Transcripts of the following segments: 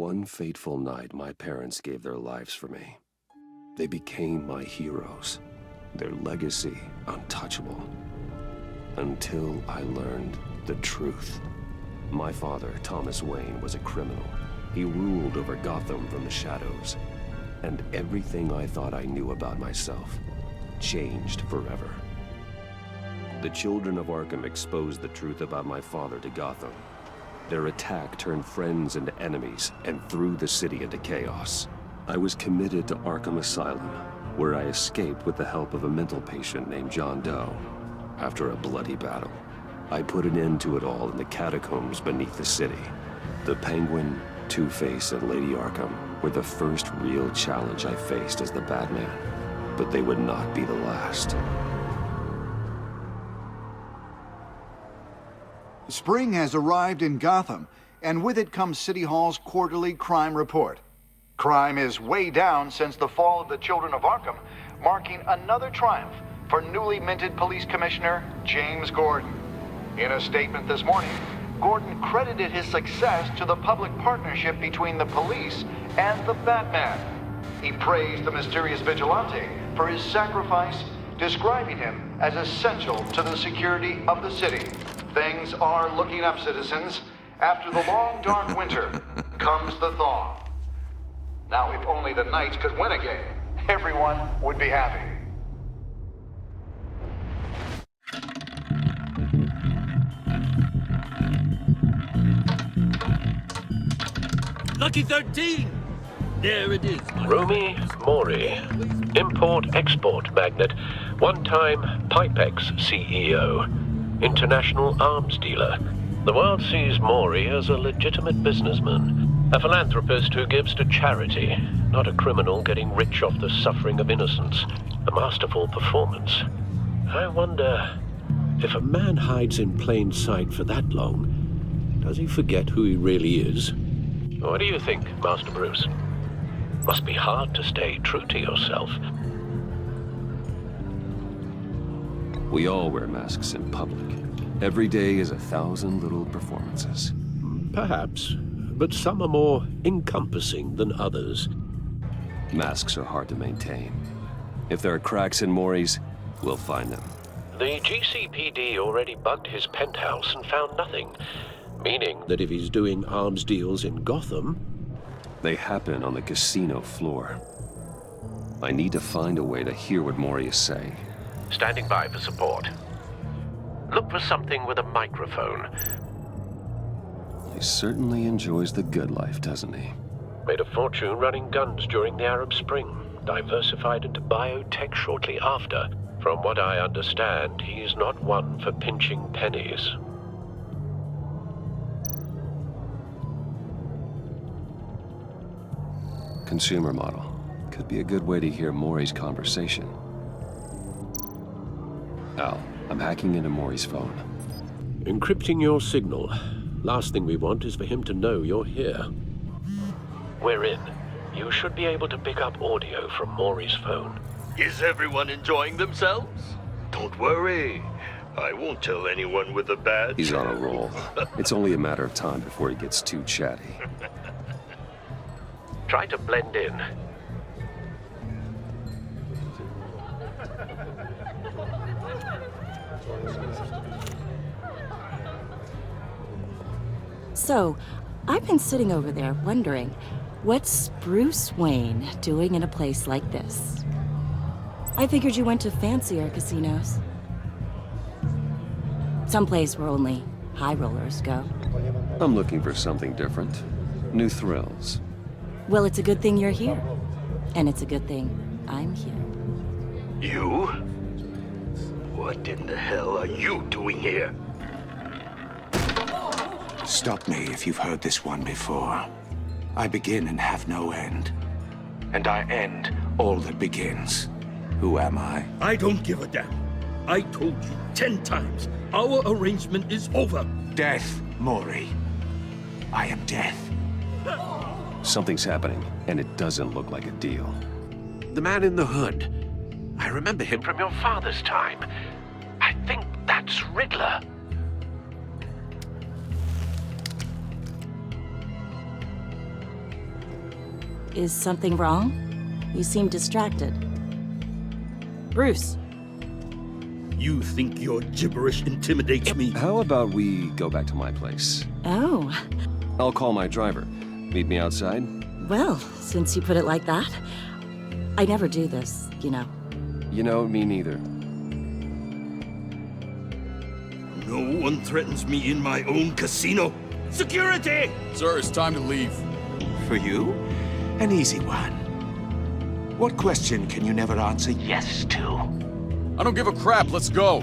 One fateful night, my parents gave their lives for me. They became my heroes, their legacy untouchable. Until I learned the truth. My father, Thomas Wayne, was a criminal. He ruled over Gotham from the shadows. And everything I thought I knew about myself changed forever. The children of Arkham exposed the truth about my father to Gotham. Their attack turned friends into enemies and threw the city into chaos. I was committed to Arkham Asylum, where I escaped with the help of a mental patient named John Doe. After a bloody battle, I put an end to it all in the catacombs beneath the city. The Penguin, Two-Face, and Lady Arkham were the first real challenge I faced as the Batman, but they would not be the last. Spring has arrived in Gotham, and with it comes City Hall's quarterly crime report. Crime is way down since the fall of the Children of Arkham, marking another triumph for newly minted Police Commissioner James Gordon. In a statement this morning, Gordon credited his success to the public partnership between the police and the Batman. He praised the mysterious vigilante for his sacrifice, describing him as essential to the security of the city. Things are looking up, citizens. After the long, dark winter comes the thaw. Now, if only the Knights could win a game, everyone would be happy. Lucky 13! There it is. Romy Mori, import-export magnate, one-time Pipex CEO, international arms dealer. The world sees Mori as a legitimate businessman, a philanthropist who gives to charity, not a criminal getting rich off the suffering of innocence. A masterful performance. I wonder, if a man hides in plain sight for that long, does he forget who he really is? What do you think, Master Bruce? Must be hard to stay true to yourself. We all wear masks in public. Every day is 1,000 little performances. Perhaps, but some are more encompassing than others. Masks are hard to maintain. If there are cracks in Mori's, we'll find them. The GCPD already bugged his penthouse and found nothing, meaning that if he's doing arms deals in Gotham... They happen on the casino floor. I need to find a way to hear what Mori is saying. Standing by for support. Look for something with a microphone. He certainly enjoys the good life, doesn't he? Made a fortune running guns during the Arab Spring. Diversified into biotech shortly after. From what I understand, he's not one for pinching pennies. Consumer model. Could be a good way to hear Mori's conversation. Al, I'm hacking into Mori's phone. Encrypting your signal. Last thing we want is for him to know you're here. We're in. You should be able to pick up audio from Mori's phone. Is everyone enjoying themselves? Don't worry. I won't tell anyone with a badge. He's on a roll. It's only a matter of time before he gets too chatty. Try to blend in. So, I've been sitting over there wondering, what's Bruce Wayne doing in a place like this? I figured you went to fancier casinos. Someplace where only high rollers go. I'm looking for something different. New thrills. Well, it's a good thing you're here. And it's a good thing I'm here. You? What in the hell are you doing here? Stop me if you've heard this one before. I begin and have no end. And I end all that begins. Who am I? I don't give a damn. I told you 10 times. Our arrangement is over. Death, Mori. I am death. Something's happening, and it doesn't look like a deal. The man in the hood. I remember him from your father's time. I think that's Riddler. Is something wrong? You seem distracted. Bruce. You think your gibberish intimidates me? How about we go back to my place? Oh, I'll call my driver. Meet me outside? well, since you put it like that. I never do this, you know. You know, me neither. No one threatens me in my own casino. Security! Sir, it's time to leave. For you? An easy one. What question can you never answer yes to? I don't give a crap, let's go.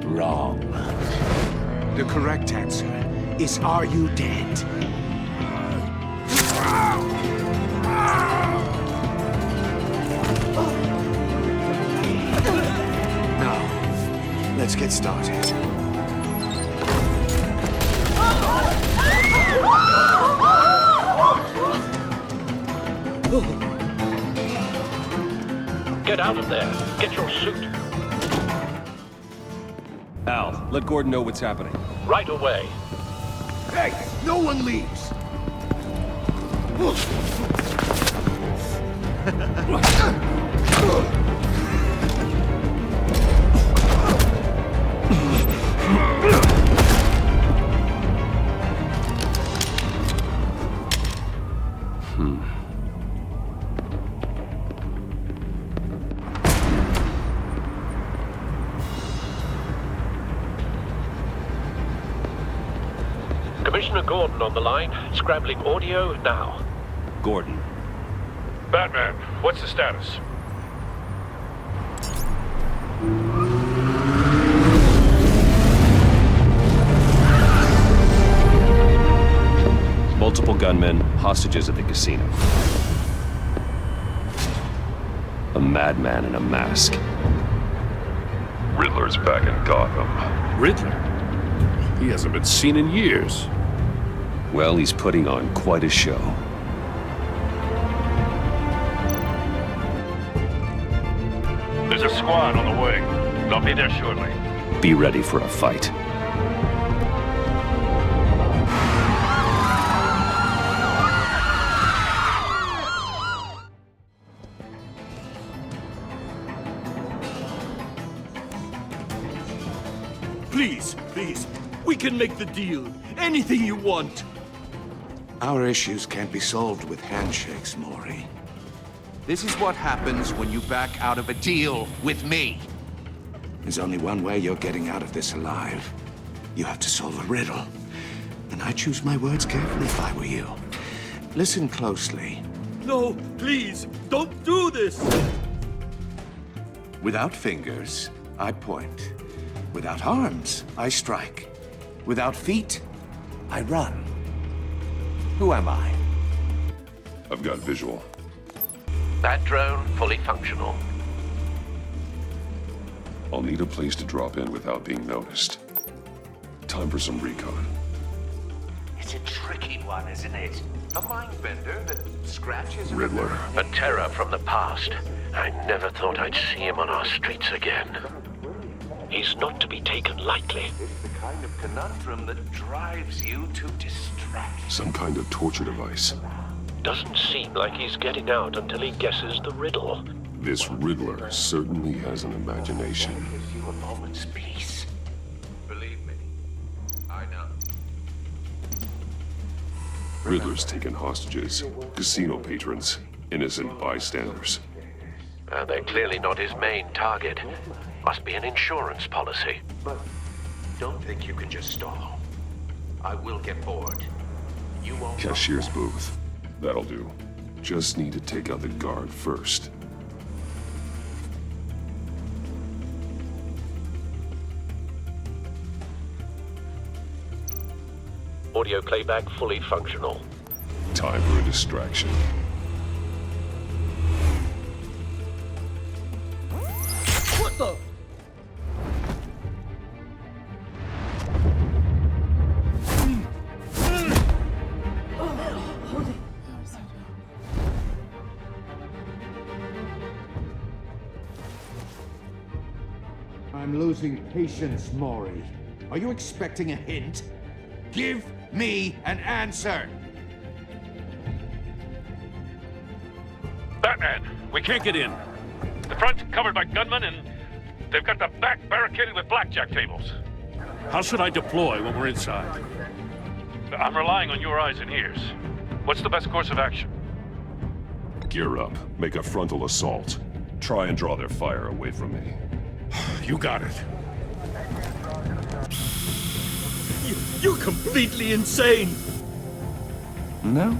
Wrong. The correct answer is, are you dead? Now, let's get started. Get out of there. Get your suit. Al, let Gordon know what's happening. Right away. Hey, no one leaves! Commissioner Gordon on the line. Scrambling audio now. Gordon. Batman, what's the status? Multiple gunmen, hostages at the casino. A madman in a mask. Riddler's back in Gotham. Riddler? He hasn't been seen in years. Well, he's putting on quite a show. There's a squad on the way. They'll be there shortly. Be ready for a fight. Please, please. We can make the deal. Anything you want. Our issues can't be solved with handshakes, Maury. This is what happens when you back out of a deal with me. There's only one way you're getting out of this alive. You have to solve a riddle. And I choose my words carefully if I were you. Listen closely. No, please, don't do this. Without fingers, I point. Without arms, I strike. Without feet, I run. Who am I? I've got visual. That drone fully functional. I'll need a place to drop in without being noticed. Time for some recon. It's a tricky one, isn't it? A mind bender that scratches... Riddler. A terror from the past. I never thought I'd see him on our streets again. He's not to be taken lightly. It's the kind of conundrum that drives you to distract. Some kind of torture device. Doesn't seem like he's getting out until he guesses the riddle. This Riddler certainly has an imagination. Gives you a moment's peace. Believe me, I know. Riddler's taken hostages, casino patrons, innocent bystanders. They're clearly not his main target. Must be an insurance policy. But don't think you can just stall. I will get bored. You won't... Cashier's booth. That'll do. Just need to take out the guard first. Audio playback fully functional. Time for a distraction. What the? I'm losing patience, Maury. Are you expecting a hint? Give me an answer! Batman, we can't get in. The front's covered by gunmen, and they've got the back barricaded with blackjack tables. How should I deploy when we're inside? I'm relying on your eyes and ears. What's the best course of action? Gear up. Make a frontal assault. Try and draw their fire away from me. You got it. You're completely insane! No,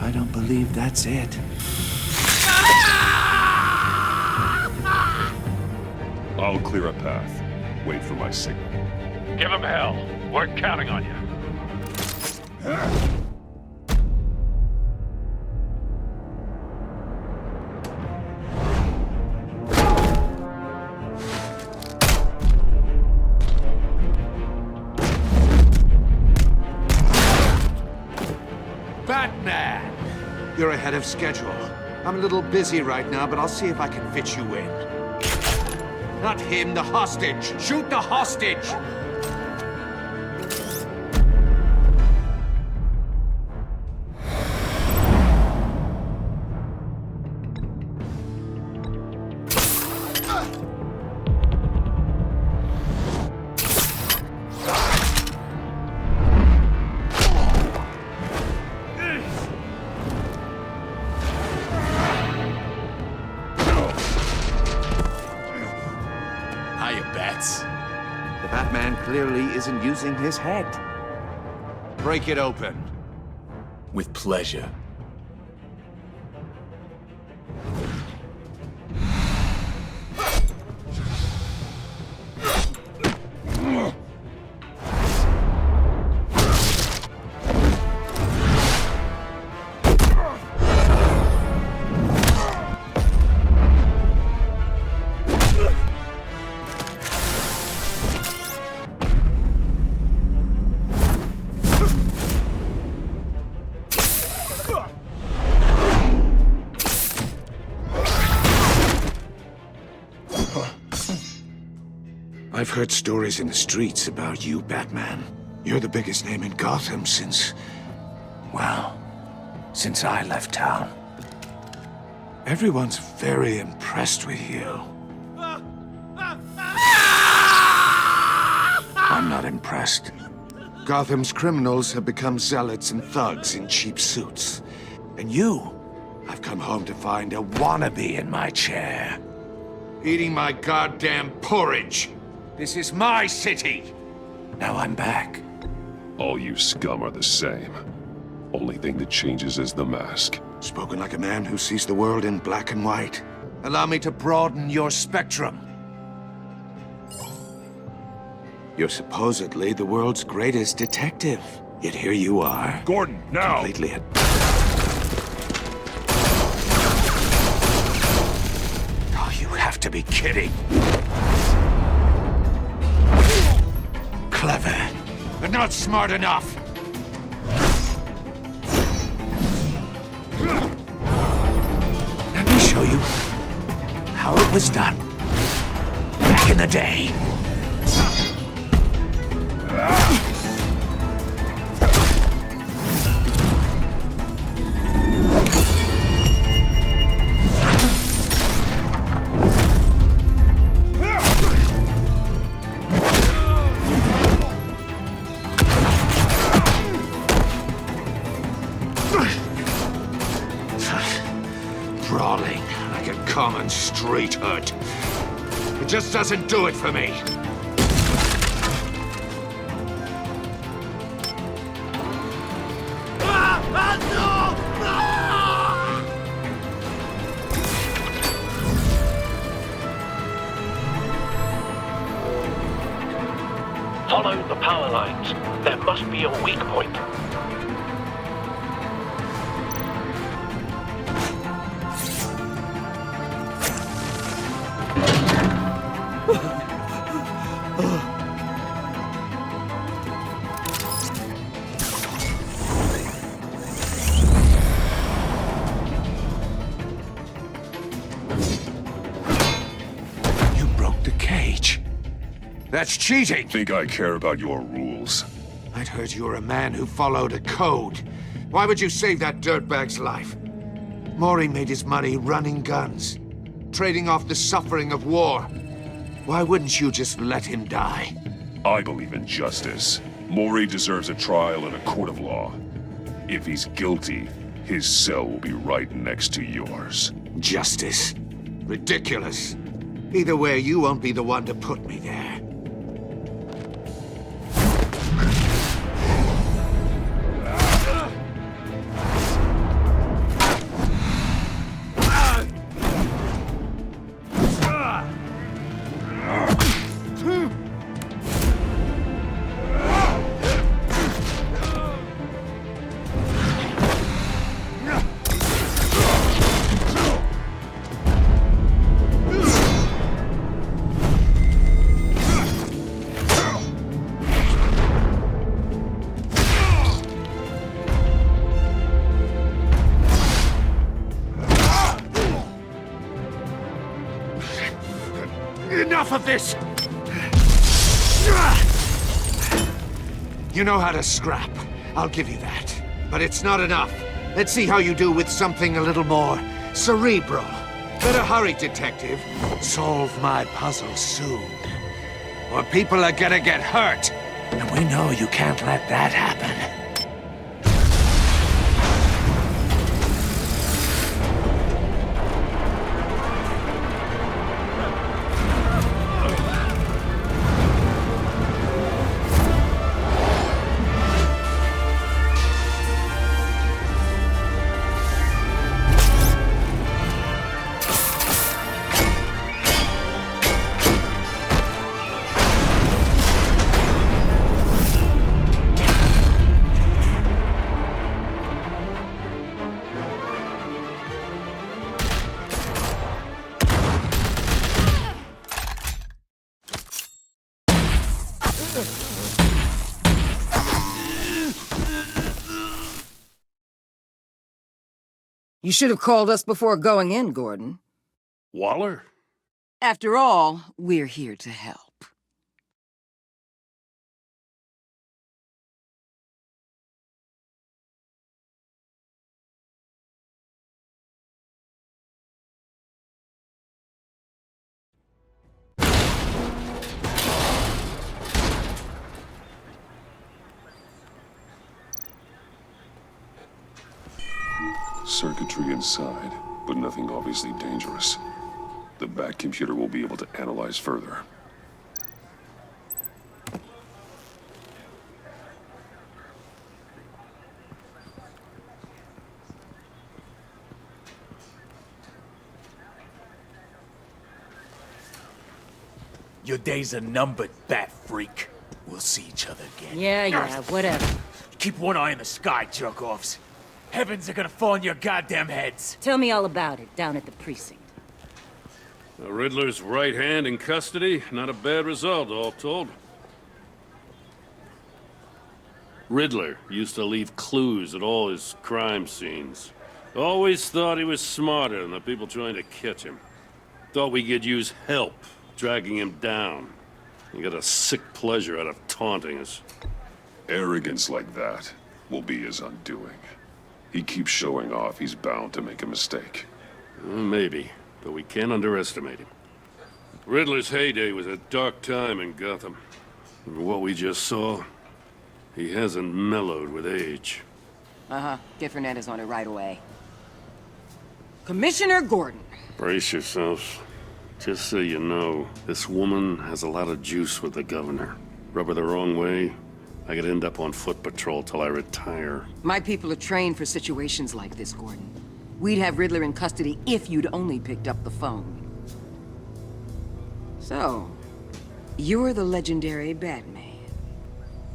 I don't believe that's it. I'll clear a path. Wait for my signal. Give him hell. We're counting on you. Batman! You're ahead of schedule. I'm a little busy right now, but I'll see if I can fit you in. Not him, the hostage! Shoot the hostage! The Batman clearly isn't using his head. Break it open. With pleasure. I've heard stories in the streets about you, Batman. You're the biggest name in Gotham since I left town. Everyone's very impressed with you. I'm not impressed. Gotham's criminals have become zealots and thugs in cheap suits. And you, I've come home to find a wannabe in my chair. Eating my goddamn porridge. This is my city. Now I'm back. All you scum are the same. Only thing that changes is the mask. Spoken like a man who sees the world in black and white. Allow me to broaden your spectrum. You're supposedly the world's greatest detective. Yet here you are. Gordon, now! Completely Oh, you have to be kidding. Clever, but not smart enough. Let me show you how it was done back in the day. Brawling like a common street hood. It just doesn't do it for me. Follow the power lines. There must be a weak point. You broke the cage. That's cheating! Think I care about your rules? I'd heard you were a man who followed a code. Why would you save that dirtbag's life? Maury made his money running guns, trading off the suffering of war. Why wouldn't you just let him die? I believe in justice. Maury deserves a trial in a court of law. If he's guilty, his cell will be right next to yours. Justice? Ridiculous. Either way, you won't be the one to put me there. Enough of this! You know how to scrap. I'll give you that. But it's not enough. Let's see how you do with something a little more cerebral. Better hurry, detective. Solve my puzzle soon. Or people are gonna get hurt. And we know you can't let that happen. You should have called us before going in, Gordon. Waller? After all, we're here to help. Circuitry inside, but nothing obviously dangerous. The back computer will be able to analyze further. Your days are numbered, bat freak. We'll see each other again. Yeah, whatever. Keep one eye in the sky, jerk-offs. Heavens are gonna fall on your goddamn heads. Tell me all about it down at the precinct. The Riddler's right hand in custody. Not a bad result, all told. Riddler used to leave clues at all his crime scenes. Always thought he was smarter than the people trying to catch him. Thought we could use help, dragging him down. He got a sick pleasure out of taunting us. Arrogance like that will be his undoing. He keeps showing off, he's bound to make a mistake. Maybe, but we can't underestimate him. Riddler's heyday was a dark time in Gotham. And what we just saw, he hasn't mellowed with age. Uh-huh. Get Fernandez on it right away. Commissioner Gordon. Brace yourselves. Just so you know, this woman has a lot of juice with the governor. Rub her the wrong way, I could end up on foot patrol till I retire. My people are trained for situations like this, Gordon. We'd have Riddler in custody if you'd only picked up the phone. So, you're the legendary Batman.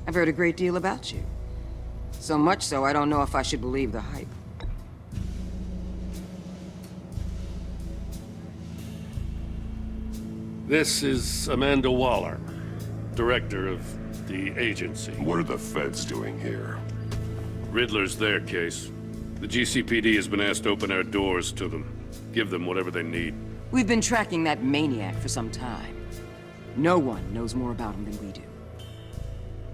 I've heard a great deal about you. So much so, I don't know if I should believe the hype. This is Amanda Waller, director of the agency. What are the feds doing here? Riddler's their case. The GCPD has been asked to open our doors to them. Give them whatever they need. We've been tracking that maniac for some time. No one knows more about him than we do.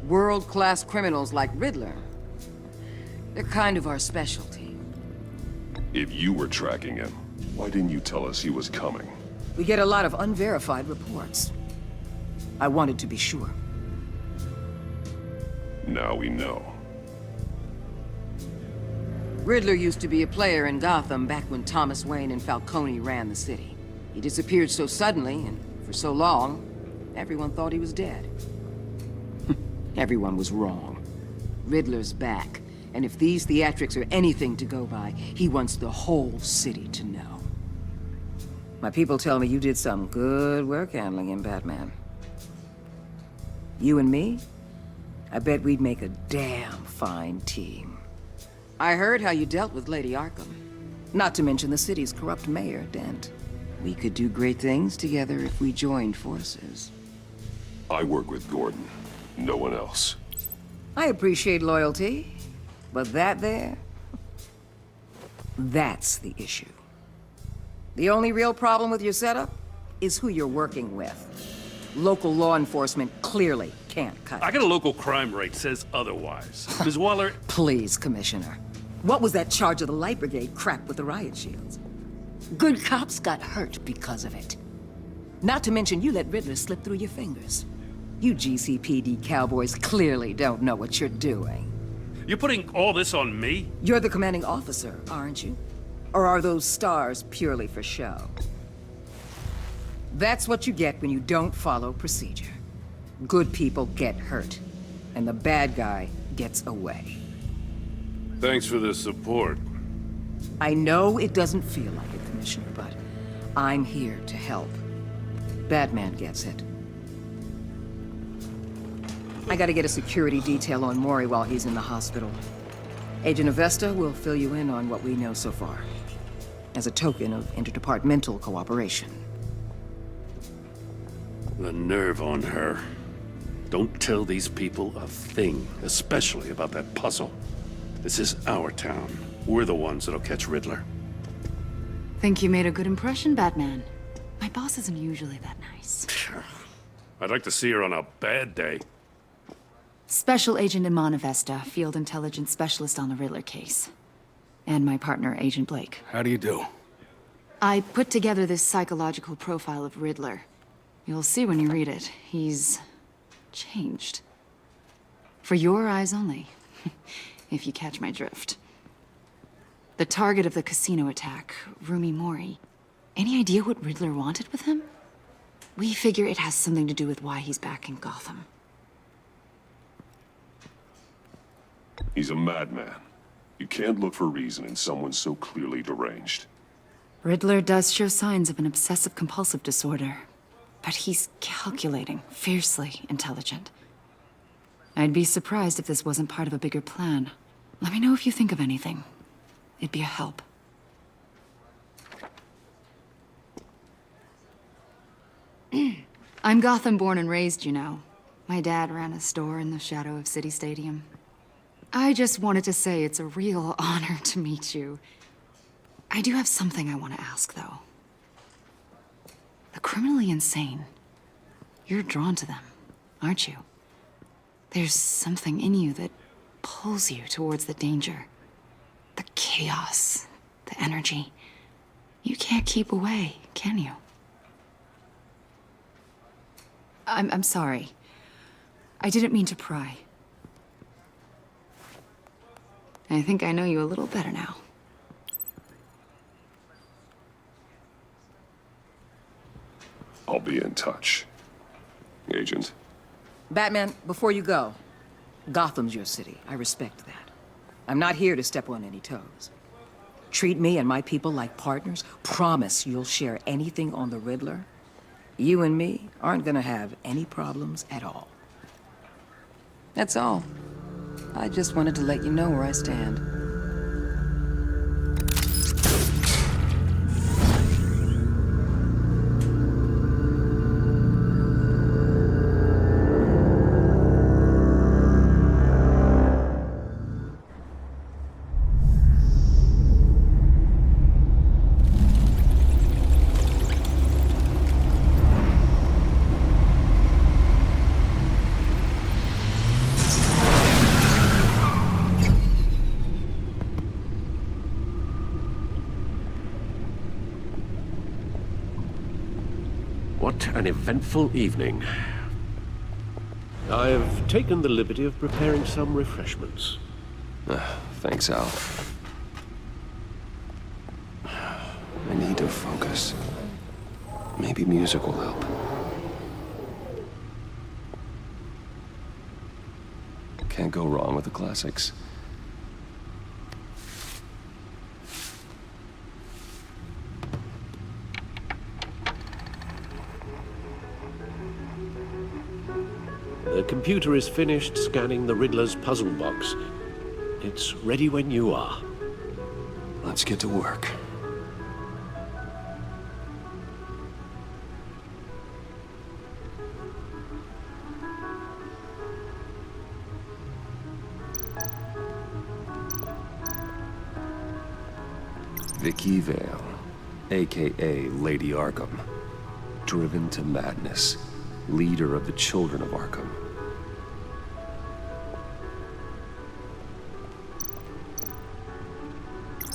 World-class criminals like Riddler, they're kind of our specialty. If you were tracking him, why didn't you tell us he was coming? We get a lot of unverified reports. I wanted to be sure. Now we know. Riddler used to be a player in Gotham back when Thomas Wayne and Falcone ran the city. He disappeared so suddenly and for so long, everyone thought he was dead. Everyone was wrong. Riddler's back, and if these theatrics are anything to go by, he wants the whole city to know. My people tell me you did some good work handling him, Batman. You and me? I bet we'd make a damn fine team. I heard how you dealt with Lady Arkham. Not to mention the city's corrupt mayor, Dent. We could do great things together if we joined forces. I work with Gordon. No one else. I appreciate loyalty, but that there... that's the issue. The only real problem with your setup is who you're working with. Local law enforcement clearly can't cut it. I got a local crime rate says otherwise. Ms. Waller... Please, Commissioner. What was that charge of the Light Brigade crap with the riot shields? Good cops got hurt because of it. Not to mention you let Riddler slip through your fingers. You GCPD cowboys clearly don't know what you're doing. You're putting all this on me? You're the commanding officer, aren't you? Or are those stars purely for show? That's what you get when you don't follow procedure. Good people get hurt, and the bad guy gets away. Thanks for the support. I know it doesn't feel like it, Commissioner, but I'm here to help. Batman gets it. I gotta get a security detail on Mori while he's in the hospital. Agent Avesta will fill you in on what we know so far, as a token of interdepartmental cooperation. The nerve on her. Don't tell these people a thing, especially about that puzzle. This is our town. We're the ones that'll catch Riddler. Think you made a good impression, Batman? My boss isn't usually that nice. I'd like to see her on a bad day. Special Agent Enigma Vesta, Field Intelligence Specialist on the Riddler case. And my partner, Agent Blake. How do you do? I put together this psychological profile of Riddler. You'll see when you read it. He's... changed. For your eyes only, if you catch my drift. The target of the casino attack, Rumi Mori. Any idea what Riddler wanted with him? We figure it has something to do with why he's back in Gotham. He's a madman. You can't look for reason in someone so clearly deranged. Riddler does show signs of an obsessive-compulsive disorder, but he's calculating, fiercely intelligent. I'd be surprised if this wasn't part of a bigger plan. Let me know if you think of anything. It'd be a help. I'm Gotham born and raised, you know. My dad ran a store in the shadow of City Stadium. I just wanted to say it's a real honor to meet you. I do have something I want to ask, though. The criminally insane. You're drawn to them, aren't you? There's something in you that pulls you towards the danger. The chaos, the energy. You can't keep away, can you? I'm sorry. I didn't mean to pry. I think I know you a little better now. I'll be in touch. Agent. Batman, before you go, Gotham's your city. I respect that. I'm not here to step on any toes. Treat me and my people like partners. Promise you'll share anything on the Riddler. You and me aren't gonna have any problems at all. That's all. I just wanted to let you know where I stand. What an eventful evening. I've taken the liberty of preparing some refreshments. Thanks, Al. I need to focus. Maybe music will help. Can't go wrong with the classics. The computer is finished scanning the Riddler's puzzle box. It's ready when you are. Let's get to work. Vicky Vale, aka Lady Arkham, driven to madness, leader of the Children of Arkham.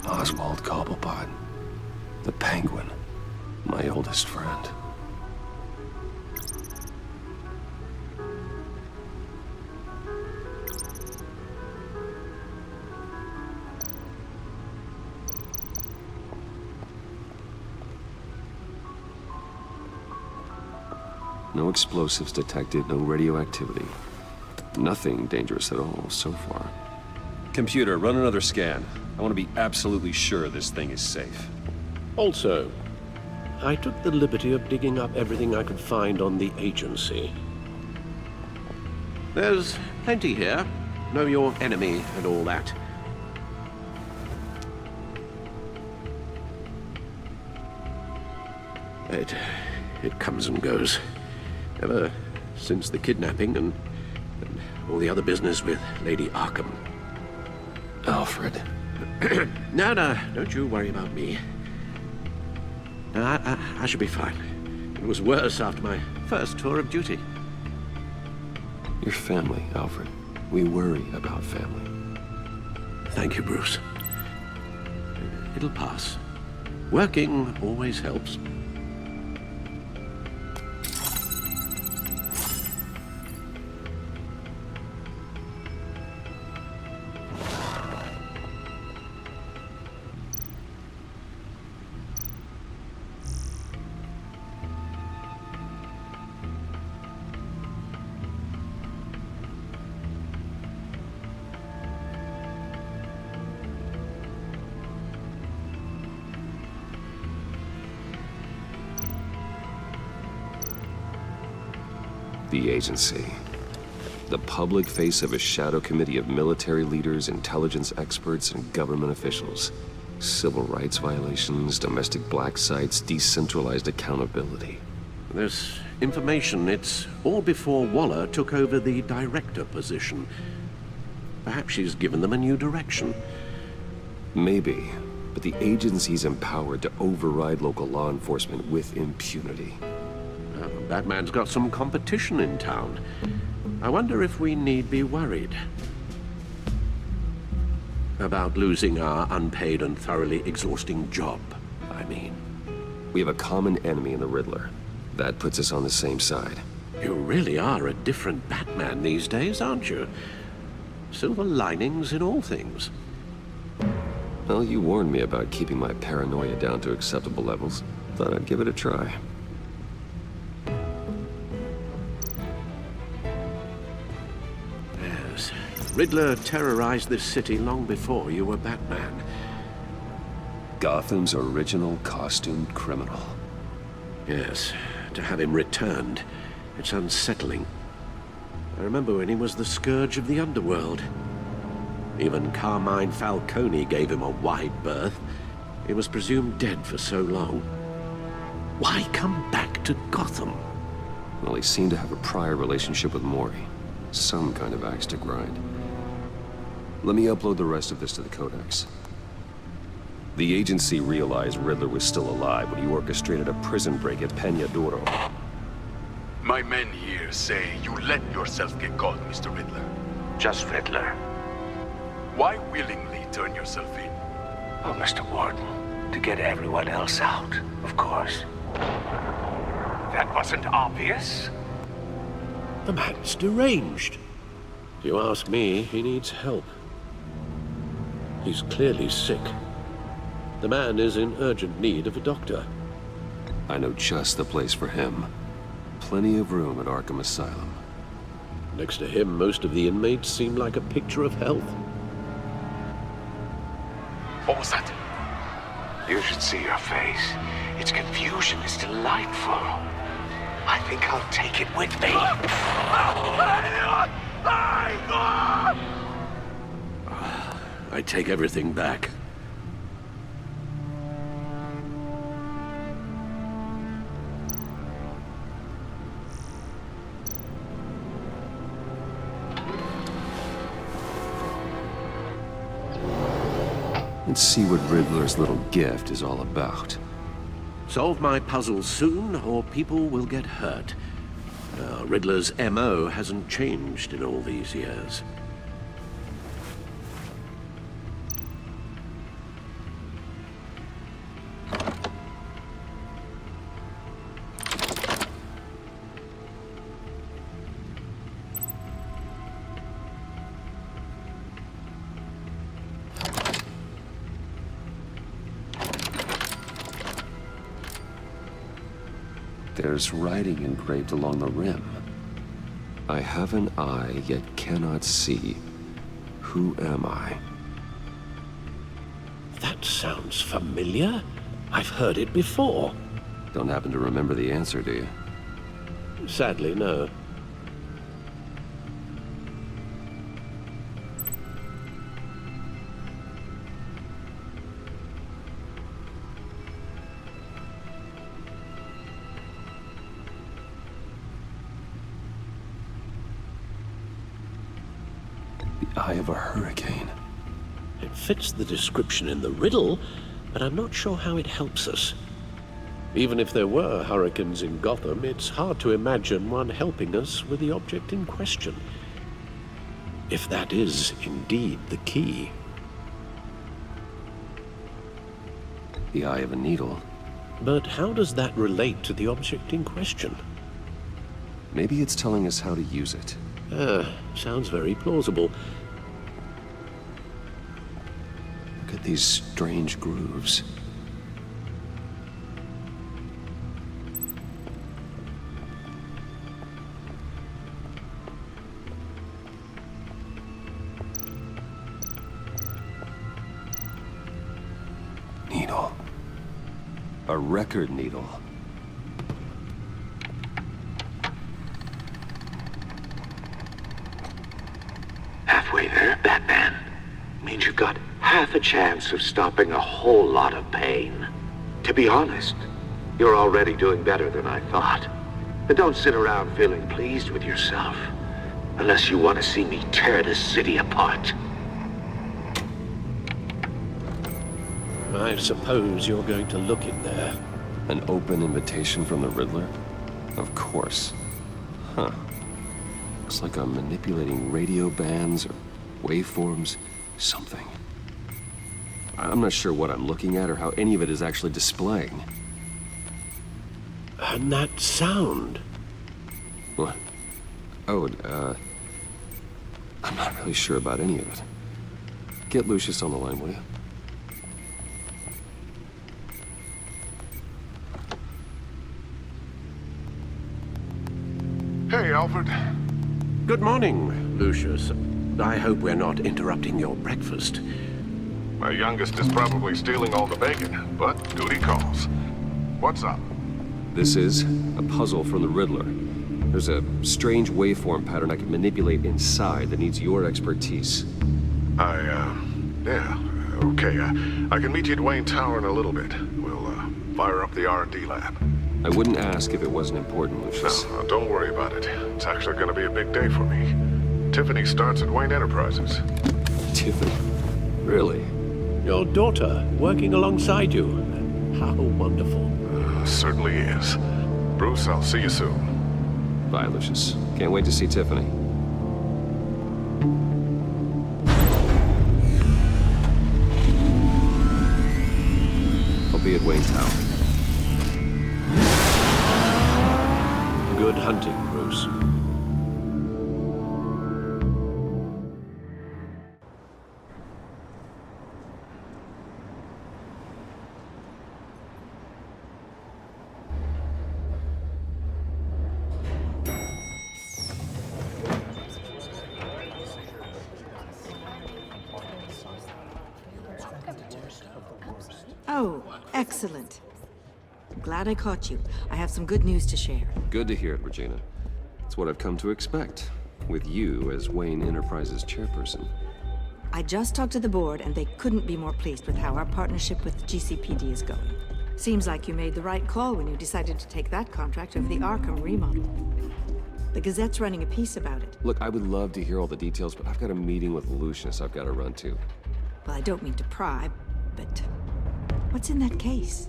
Oswald Cobblepot, the Penguin, my oldest friend. No explosives detected, no radioactivity. Nothing dangerous at all so far. Computer, run another scan. I want to be absolutely sure this thing is safe. Also, I took the liberty of digging up everything I could find on the agency. There's plenty here. Know your enemy and all that. It comes and goes. Ever since the kidnapping and all the other business with Lady Arkham. Alfred. No, don't you worry about me. I should be fine. It was worse after my first tour of duty. Your family, Alfred. We worry about family. Thank you, Bruce. It'll pass. Working always helps. The agency. The public face of a shadow committee of military leaders, intelligence experts, and government officials. Civil rights violations, domestic black sites, decentralized accountability. This information, it's all before Waller took over the director position. Perhaps she's given them a new direction. Maybe, but the agency's empowered to override local law enforcement with impunity. Batman's got some competition in town. I wonder if we need be worried about losing our unpaid and thoroughly exhausting job, I mean. We have a common enemy in the Riddler. That puts us on the same side. You really are a different Batman these days, aren't you? Silver linings in all things. Well, you warned me about keeping my paranoia down to acceptable levels. Thought I'd give it a try. Riddler terrorized this city long before you were Batman. Gotham's original costumed criminal. Yes, to have him returned, it's unsettling. I remember when he was the scourge of the underworld. Even Carmine Falcone gave him a wide berth. He was presumed dead for so long. Why come back to Gotham? Well, he seemed to have a prior relationship with Mori. Some kind of axe to grind. Let me upload the rest of this to the Codex. The agency realized Riddler was still alive when he orchestrated a prison break at Peña Duro. My men here say you let yourself get caught, Mr. Riddler. Just Riddler. Why willingly turn yourself in? Oh, Mr. Warden, to get everyone else out, of course. That was wasn't obvious. The man's deranged. If you ask me, he needs help. He's clearly sick. The man is in urgent need of a doctor. I know just the place for him. Plenty of room at Arkham Asylum. Next to him, most of the inmates seem like a picture of health. What was that? You should see your face. Its confusion is delightful. I think I'll take it with me. I take everything back. Let's see what Riddler's little gift is all about. Solve my puzzles soon, or people will get hurt. Riddler's MO hasn't changed in all these years. There's writing engraved along the rim. I have an eye, yet cannot see. Who am I? That sounds familiar. I've heard it before. Don't happen to remember the answer, do you? Sadly, no. Eye of a hurricane. It fits the description in the riddle, but I'm not sure how it helps us. Even if there were hurricanes in Gotham, it's hard to imagine one helping us with the object in question. If that is indeed the key. The eye of a needle. But how does that relate to the object in question? Maybe it's telling us how to use it. Sounds very plausible. Look at these strange grooves. Needle. A record needle. Halfway there, Batman. Means you've got half a chance of stopping a whole lot of pain. To be honest, you're already doing better than I thought. But don't sit around feeling pleased with yourself. Unless you want to see me tear this city apart. I suppose you're going to look in there. An open invitation from the Riddler? Of course. Huh. Looks like I'm manipulating radio bands or waveforms, something. I'm not sure what I'm looking at or how any of it is actually displaying. And that sound? What? Oh, I'm not really sure about any of it. Get Lucius on the line, will you? Hey, Alfred. Good morning, Lucius. I hope we're not interrupting your breakfast. My youngest is probably stealing all the bacon, but duty calls. What's up? This is a puzzle from the Riddler. There's a strange waveform pattern I can manipulate inside that needs your expertise. Yeah, okay. I can meet you at Wayne Tower in a little bit. We'll, fire up the R&D lab. I wouldn't ask if it wasn't important, Lucius. No, don't worry about it. It's actually gonna be a big day for me. Tiffany starts at Wayne Enterprises. Tiffany? Really? Your daughter, working alongside you. How wonderful. Certainly is. Bruce, I'll see you soon. Bye, Lucius. Can't wait to see Tiffany. I'll be at Wayne Tower. Good hunting, Bruce. Oh, excellent. I'm glad I caught you. I have some good news to share. Good to hear it, Regina. It's what I've come to expect, with you as Wayne Enterprises chairperson. I just talked to the board, and they couldn't be more pleased with how our partnership with GCPD is going. Seems like you made the right call when you decided to take that contract over the Arkham remodel. The Gazette's running a piece about it. Look, I would love to hear all the details, but I've got a meeting with Lucius I've got to run to. Well, I don't mean to pry, but what's in that case?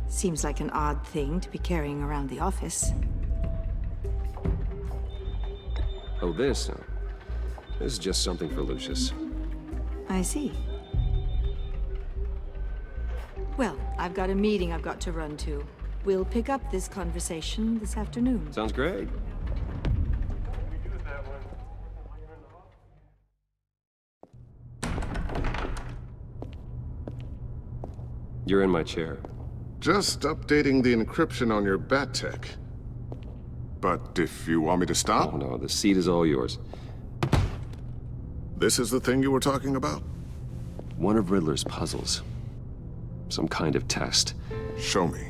Seems like an odd thing to be carrying around the office. Oh, this? No. This is just something for Lucius. I see. Well, I've got a meeting I've got to run to. We'll pick up this conversation this afternoon. Sounds great. You're in my chair. Just updating the encryption on your bat tech. But if you want me to stop? Oh, no, the seat is all yours. This is the thing you were talking about? One of Riddler's puzzles. Some kind of test. Show me.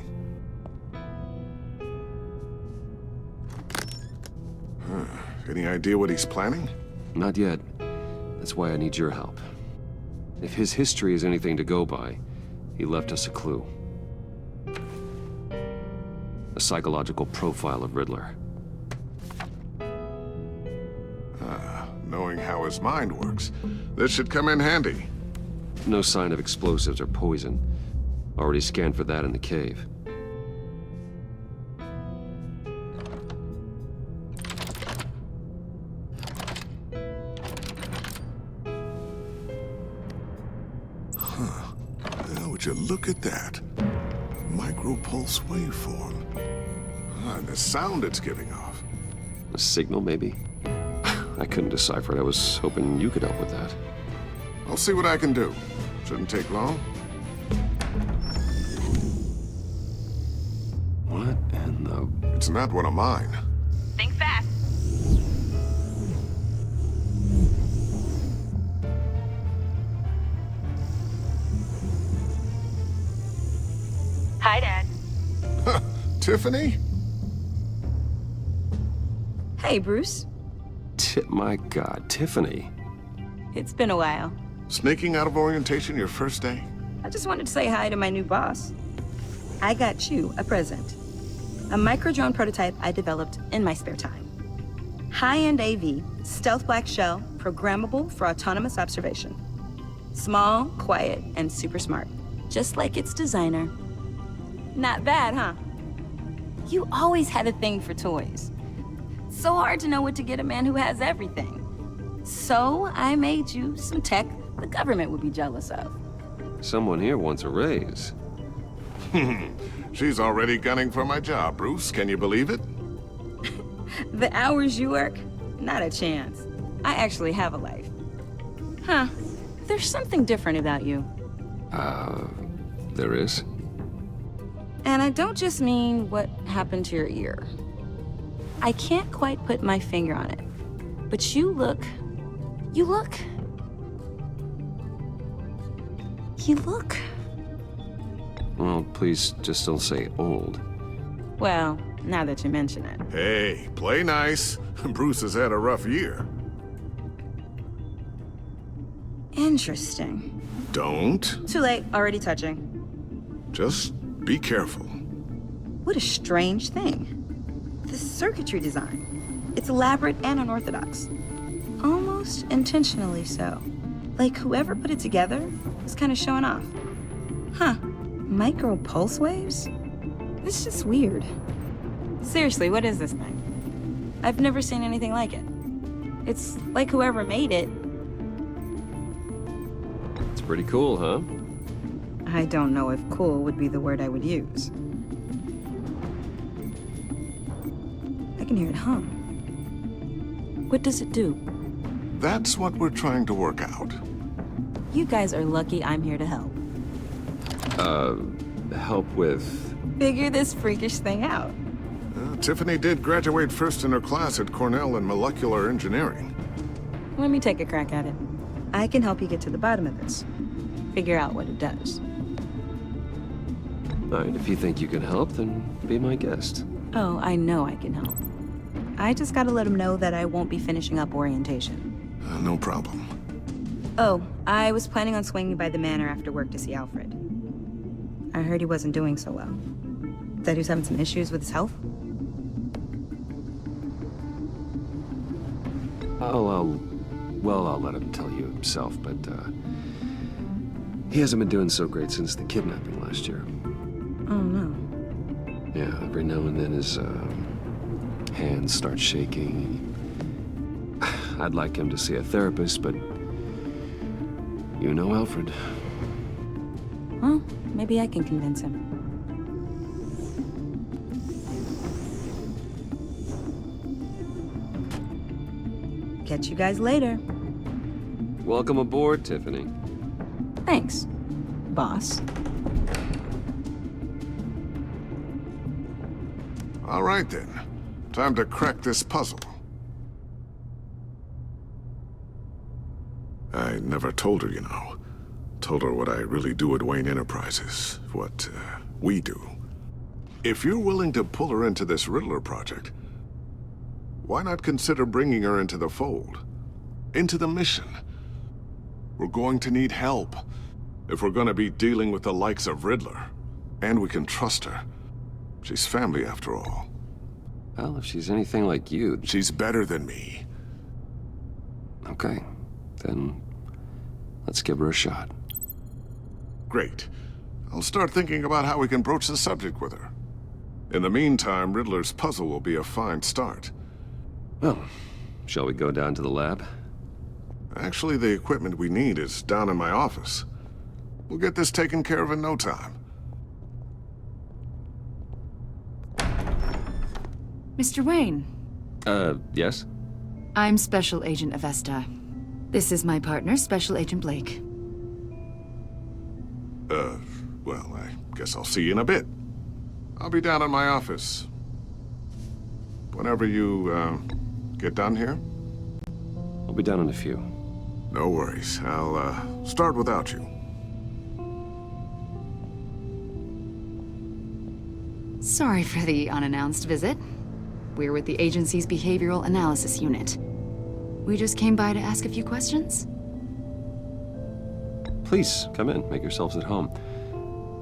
Any idea what he's planning? Not yet. That's why I need your help. If his history is anything to go by, he left us a clue. A psychological profile of Riddler. Knowing how his mind works, this should come in handy. No sign of explosives or poison. Already scanned for that in the cave. Would you look at that? Micro-pulse waveform. And the sound it's giving off. A signal, maybe? I couldn't decipher it. I was hoping you could help with that. I'll see what I can do. Shouldn't take long. What in the... It's not one of mine. Think fast. Hi, Dad. Tiffany? Hey, Bruce. My God, Tiffany. It's been a while. Sneaking out of orientation your first day? I just wanted to say hi to my new boss. I got you a present. A micro-drone prototype I developed in my spare time. High-end AV, stealth black shell, programmable for autonomous observation. Small, quiet, and super smart. Just like its designer. Not bad, huh? You always had a thing for toys. So hard to know what to get a man who has everything. So I made you some tech the government would be jealous of. Someone here wants a raise. She's already gunning for my job, Bruce. Can you believe it? The hours you work? Not a chance. I actually have a life. Huh. There's something different about you. There is? And I don't just mean what happened to your ear. I can't quite put my finger on it. But you look... Well, please just don't say old. Well, now that you mention it. Hey, play nice. Bruce has had a rough year. Interesting. Don't. Too late, already touching. Just be careful. What a strange thing. The circuitry design. It's elaborate and unorthodox. Almost intentionally so. Like whoever put it together was kind of showing off. Huh. Micro pulse waves? It's just weird. Seriously, what is this thing? I've never seen anything like it. It's like whoever made it. It's pretty cool, huh? I don't know if cool would be the word I would use. I can hear it hum. What does it do? That's what we're trying to work out. You guys are lucky I'm here to help. Help with... Figure this freakish thing out. Tiffany did graduate first in her class at Cornell in molecular engineering. Let me take a crack at it. I can help you get to the bottom of this. Figure out what it does. Alright, if you think you can help, then be my guest. Oh, I know I can help. I just gotta let him know that I won't be finishing up orientation. No problem. Oh, I was planning on swinging by the manor after work to see Alfred. I heard he wasn't doing so well. That he was having some issues with his health. I'll let him tell you himself, but, he hasn't been doing so great since the kidnapping last year. Oh, no. Yeah, every now and then his, hands start shaking. I'd like him to see a therapist, but you know Alfred. Well, maybe I can convince him. Catch you guys later. Welcome aboard, Tiffany. Thanks, boss. All right, then. Time to crack this puzzle. I never told her, you know. Told her what I really do at Wayne Enterprises. What, we do. If you're willing to pull her into this Riddler project, why not consider bringing her into the fold? Into the mission? We're going to need help if we're going to be dealing with the likes of Riddler. And we can trust her. She's family, after all. Well, if she's anything like you... She's better than me. Okay, then let's give her a shot. Great. I'll start thinking about how we can broach the subject with her. In the meantime, Riddler's puzzle will be a fine start. Well, shall we go down to the lab? Actually, the equipment we need is down in my office. We'll get this taken care of in no time. Mr. Wayne. Yes? I'm Special Agent Avesta. This is my partner, Special Agent Blake. Well, I guess I'll see you in a bit. I'll be down in my office. Whenever you, get done here? I'll be down in a few. No worries. I'll, start without you. Sorry for the unannounced visit. We're with the agency's Behavioral Analysis Unit. We just came by to ask a few questions. Please, come in. Make yourselves at home.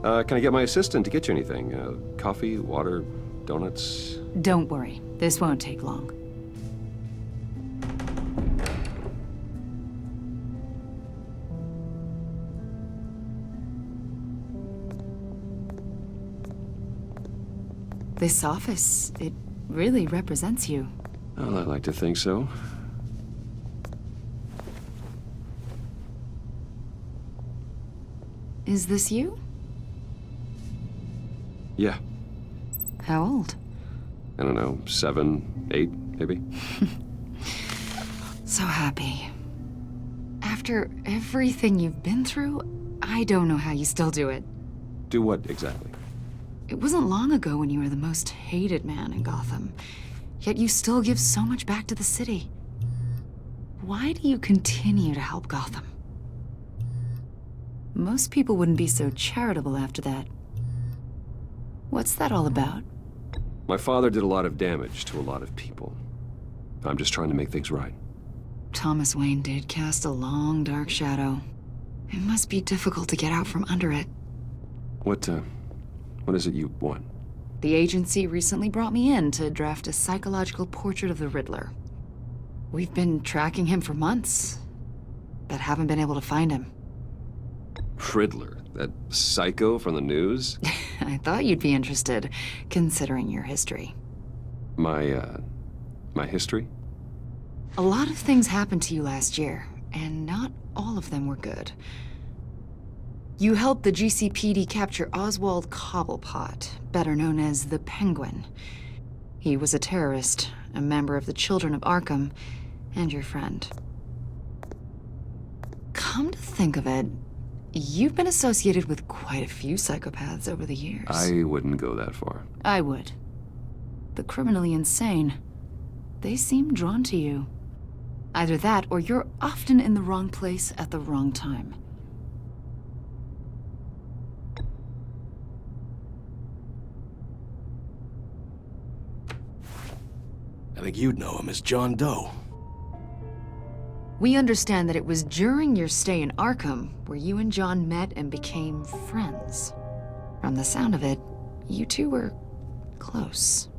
Can I get my assistant to get you anything? Coffee, water, donuts? Don't worry. This won't take long. This office, it really represents you. Well, I like to think so. Is this you? Yeah. How old? I don't know, 7, 8, maybe? So happy. After everything you've been through, I don't know how you still do it. Do what, exactly? It wasn't long ago when you were the most hated man in Gotham, yet you still give so much back to the city. Why do you continue to help Gotham? Most people wouldn't be so charitable after that. What's that all about? My father did a lot of damage to a lot of people. I'm just trying to make things right. Thomas Wayne did cast a long, dark shadow. It must be difficult to get out from under it. What is it you want? The agency recently brought me in to draft a psychological portrait of the Riddler. We've been tracking him for months, but haven't been able to find him. Riddler? That psycho from the news? I thought you'd be interested, considering your history. My history? A lot of things happened to you last year, and not all of them were good. You helped the GCPD capture Oswald Cobblepot, better known as the Penguin. He was a terrorist, a member of the Children of Arkham, and your friend. Come to think of it, you've been associated with quite a few psychopaths over the years. I wouldn't go that far. I would. The criminally insane. They seem drawn to you. Either that, or you're often in the wrong place at the wrong time. I think you'd know him as John Doe. We understand that it was during your stay in Arkham where you and John met and became friends. From the sound of it, you two were close.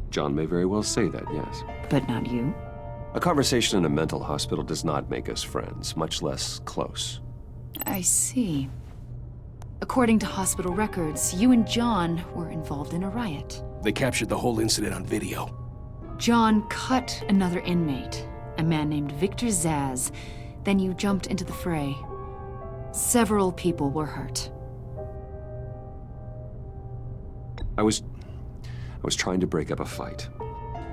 John may very well say that, yes. But not you? A conversation in a mental hospital does not make us friends, much less close. I see. According to hospital records, you and John were involved in a riot. They captured the whole incident on video. John cut another inmate, a man named Victor Zsasz. Then you jumped into the fray. Several people were hurt. I was trying to break up a fight.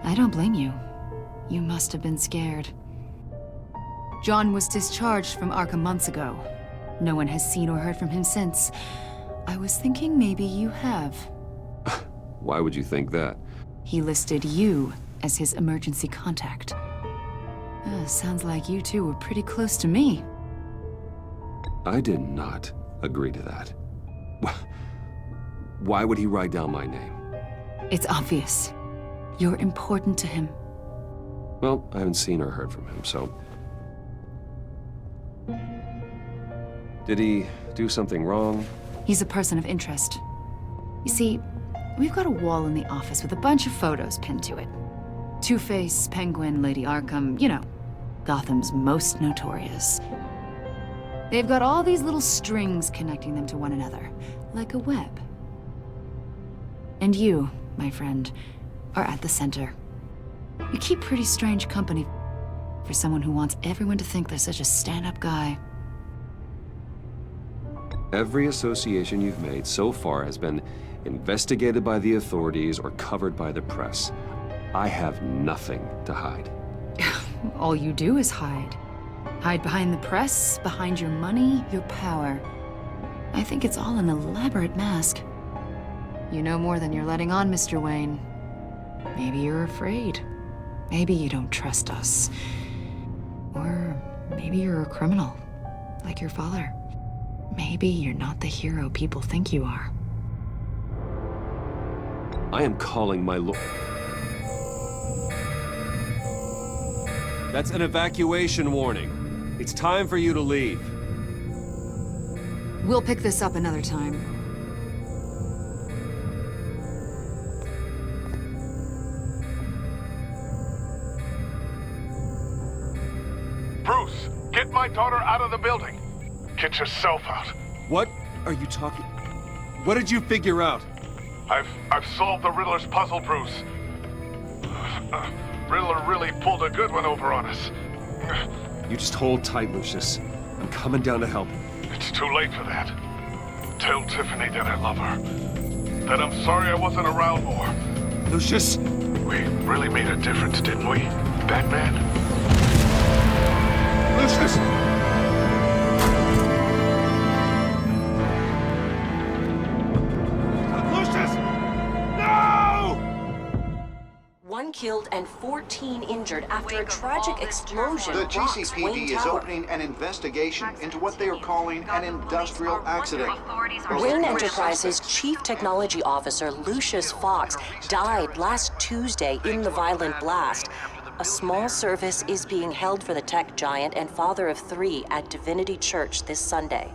I don't blame you. You must have been scared. John was discharged from Arkham months ago. No one has seen or heard from him since. I was thinking maybe you have. Why would you think that? He listed you as his emergency contact. Sounds like you two were pretty close to me. I did not agree to that. Why would he write down my name? It's obvious. You're important to him. Well, I haven't seen or heard from him, so... Did he do something wrong? He's a person of interest. You see, we've got a wall in the office with a bunch of photos pinned to it. Two-Face, Penguin, Lady Arkham, you know, Gotham's most notorious. They've got all these little strings connecting them to one another, like a web. And you, my friend, are at the center. You keep pretty strange company for someone who wants everyone to think they're such a stand-up guy. Every association you've made so far has been investigated by the authorities or covered by the press. I have nothing to hide. All you do is hide. Hide behind the press, behind your money, your power. I think it's all an elaborate mask. You know more than you're letting on, Mr. Wayne. Maybe you're afraid. Maybe you don't trust us. Or maybe you're a criminal, like your father. Maybe you're not the hero people think you are. I am calling my lord. That's an evacuation warning. It's time for you to leave. We'll pick this up another time. Bruce, get my daughter out of the building. Get yourself out. What are you talking? What did you figure out? I've solved the Riddler's puzzle, Bruce. Riddler really pulled a good one over on us. You just hold tight, Lucius. I'm coming down to help. It's too late for that. Tell Tiffany that I love her. That I'm sorry I wasn't around more. Lucius! We really made a difference, didn't we, Batman? Lucius! One killed and 14 injured after a tragic explosion. The rocks GCPD Wayne is Tower. opening an investigation into what they are calling an industrial accident. Wayne Enterprises' Chief Technology Officer, Lucius Fox, died last Tuesday in the violent blast. A small service is being held for the tech giant and father of 3 at Divinity Church this Sunday.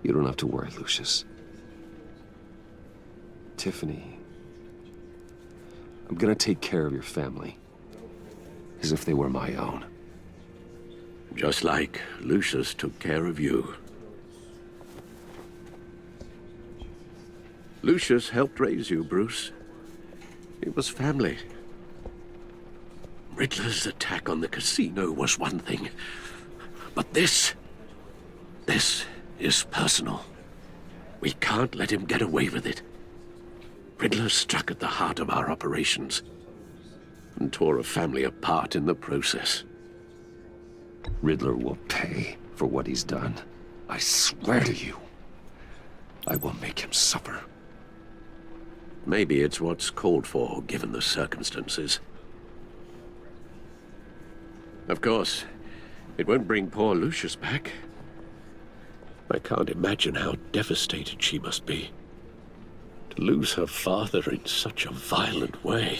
You don't have to worry, Lucius. Tiffany, I'm gonna take care of your family. As if they were my own. Just like Lucius took care of you. Lucius helped raise you, Bruce. It was family. Riddler's attack on the casino was one thing. But this is personal. We can't let him get away with it. Riddler struck at the heart of our operations and tore a family apart in the process. Riddler will pay for what he's done. I swear to you, I will make him suffer. Maybe it's what's called for, given the circumstances. Of course, it won't bring poor Lucius back. I can't imagine how devastated she must be. To lose her father in such a violent way.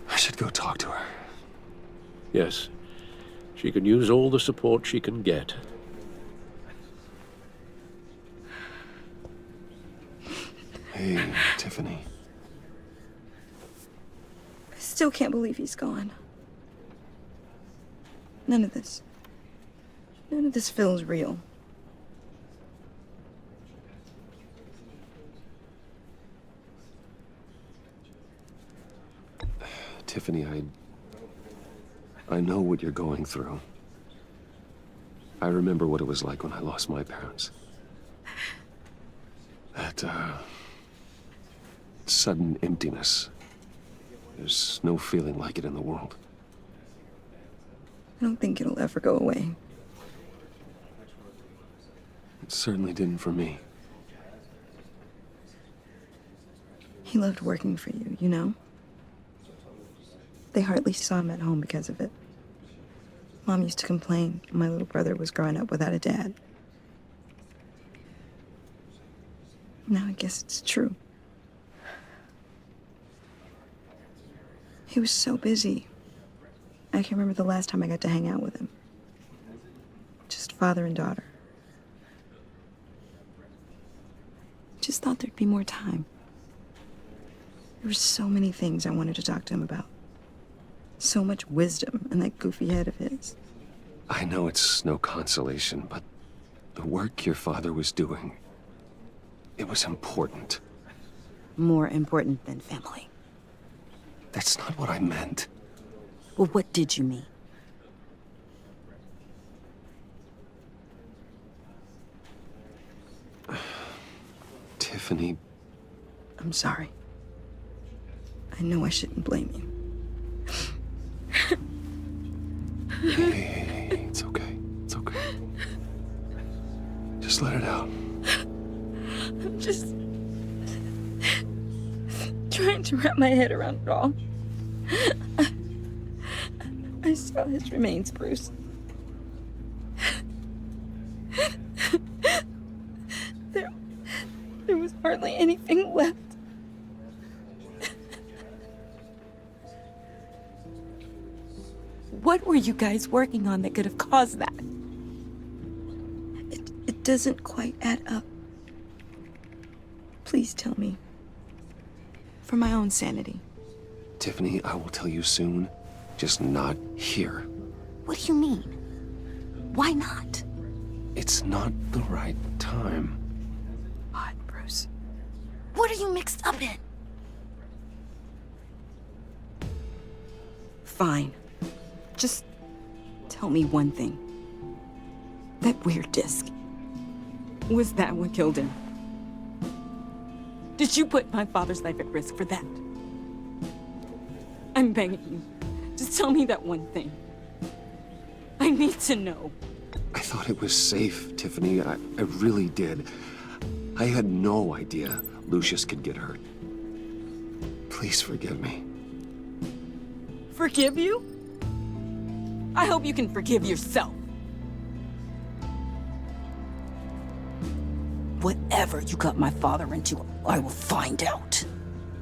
I should go talk to her. Yes, she can use all the support she can get. Hey, Tiffany. I still can't believe he's gone. None of this feels real. Tiffany, I know what you're going through. I remember what it was like when I lost my parents. That, sudden emptiness. There's no feeling like it in the world. I don't think it'll ever go away. It certainly didn't for me. He loved working for you, you know? They hardly saw him at home because of it. Mom used to complain my little brother was growing up without a dad. Now I guess it's true. He was so busy. I can't remember the last time I got to hang out with him. Just father and daughter. Just thought there'd be more time. There were so many things I wanted to talk to him about. So much wisdom in that goofy head of his. I know it's no consolation, but the work your father was doing, it was important. More important than family. That's not what I meant. Well, what did you mean? Tiffany. I'm sorry. I know I shouldn't blame you. Hey, it's okay. It's okay. Just let it out. I'm just trying to wrap my head around it all. I saw his remains, Bruce. There was hardly anything left. What were you guys working on that could have caused that? It doesn't quite add up. Please tell me. For my own sanity. Tiffany, I will tell you soon. Just not here. What do you mean? Why not? It's not the right time. What, Bruce? What are you mixed up in? Fine. Just tell me one thing. That weird disc. Was that what killed him? Did you put my father's life at risk for that? I'm begging you. Just tell me that one thing. I need to know. I thought it was safe, Tiffany. I really did. I had no idea Lucius could get hurt. Please forgive me. Forgive you? I hope you can forgive yourself. Whatever you got my father into, I will find out.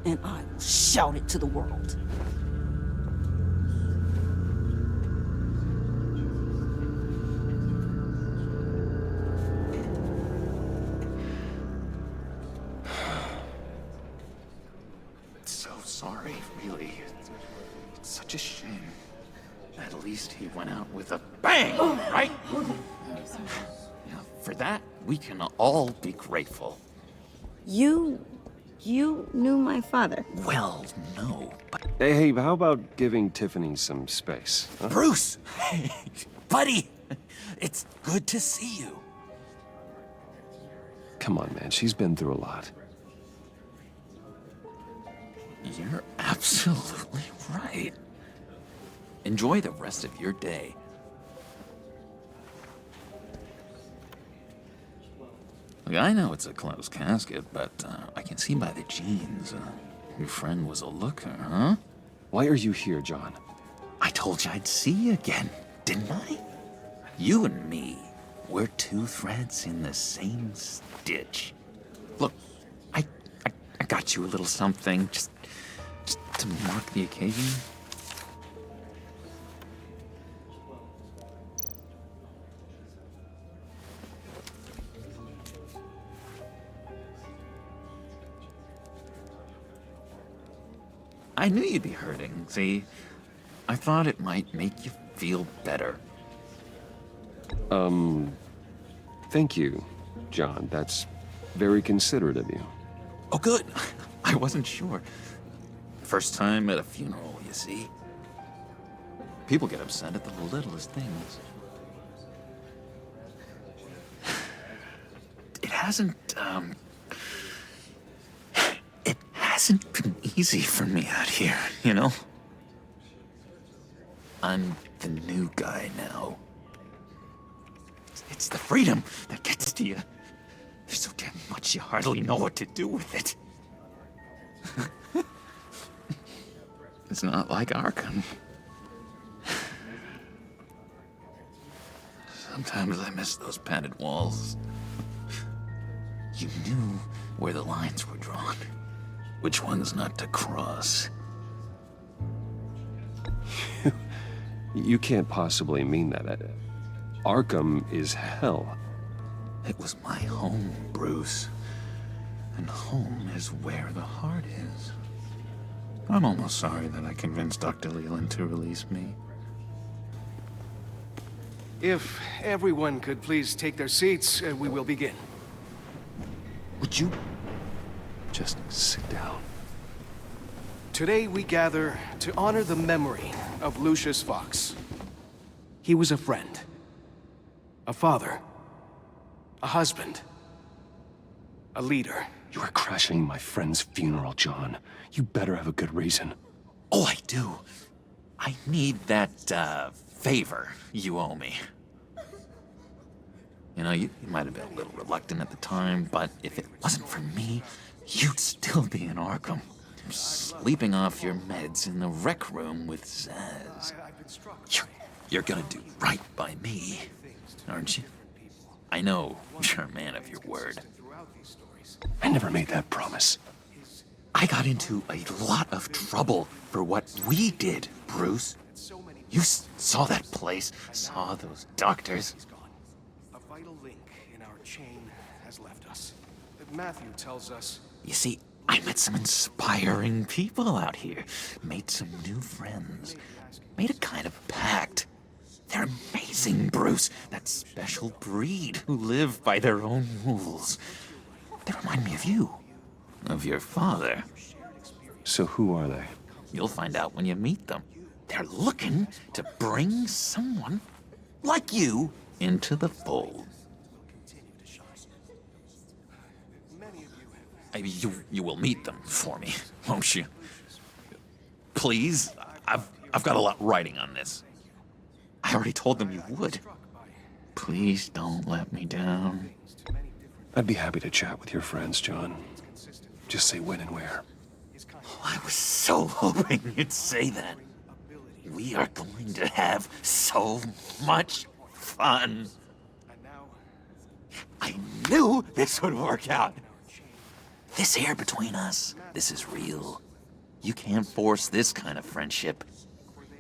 And I will shout it to the world. So sorry, really. It's such a shame. At least he went out with a bang, right? Now, for that, we can all be grateful. You knew my father. Well, no, but... Hey, how about giving Tiffany some space? Huh? Bruce! Buddy! It's good to see you. Come on, man. She's been through a lot. You're absolutely right. Enjoy the rest of your day. Look, I know it's a closed casket, but I can see by the jeans, your friend was a looker, huh? Why are you here, John? I told you I'd see you again, didn't I? You and me, we're two threads in the same stitch. Look, I got you a little something, just to mark the occasion. I knew you'd be hurting, see? I thought it might make you feel better. Thank you, John. That's very considerate of you. Oh, good. I wasn't sure. First time at a funeral, you see? People get upset at the littlest things. It hasn't been easy for me out here, you know? I'm the new guy now. It's the freedom that gets to you. There's so damn much you hardly know what to do with it. It's not like Arkham. Sometimes I miss those padded walls. You knew where the lines were drawn. Which ones not to cross. You can't possibly mean that. Arkham is hell. It was my home, Bruce. And home is where the heart is. I'm almost sorry that I convinced Dr. Leland to release me. If everyone could please take their seats, we will begin. Would you just sit down? Today we gather to honor the memory of Lucius Fox. He was a friend, a father, a husband, a leader. You are crashing my friend's funeral, John. You better have a good reason. Oh, I do. I need that, favor you owe me. You know, you might have been a little reluctant at the time, but if it wasn't for me, you'd still be in Arkham, sleeping off your meds in the rec room with Zaz. You're gonna do right by me, aren't you? I know you're a man of your word. I never made that promise. I got into a lot of trouble for what we did, Bruce. You saw that place, saw those doctors. A vital link in our chain has left us. Matthew tells us... You see, I met some inspiring people out here. Made some new friends. Made a kind of pact. They're amazing, Bruce. That special breed who live by their own rules. They remind me of you. Of your father. So who are they? You'll find out when you meet them. They're looking to bring someone like you into the fold. You will meet them for me, won't you? Please? I've got a lot riding on this. I already told them you would. Please don't let me down. I'd be happy to chat with your friends, John. Just say when and where. Oh, I was so hoping you'd say that. We are going to have so much fun. I knew this would work out. This here between us, this is real. You can't force this kind of friendship.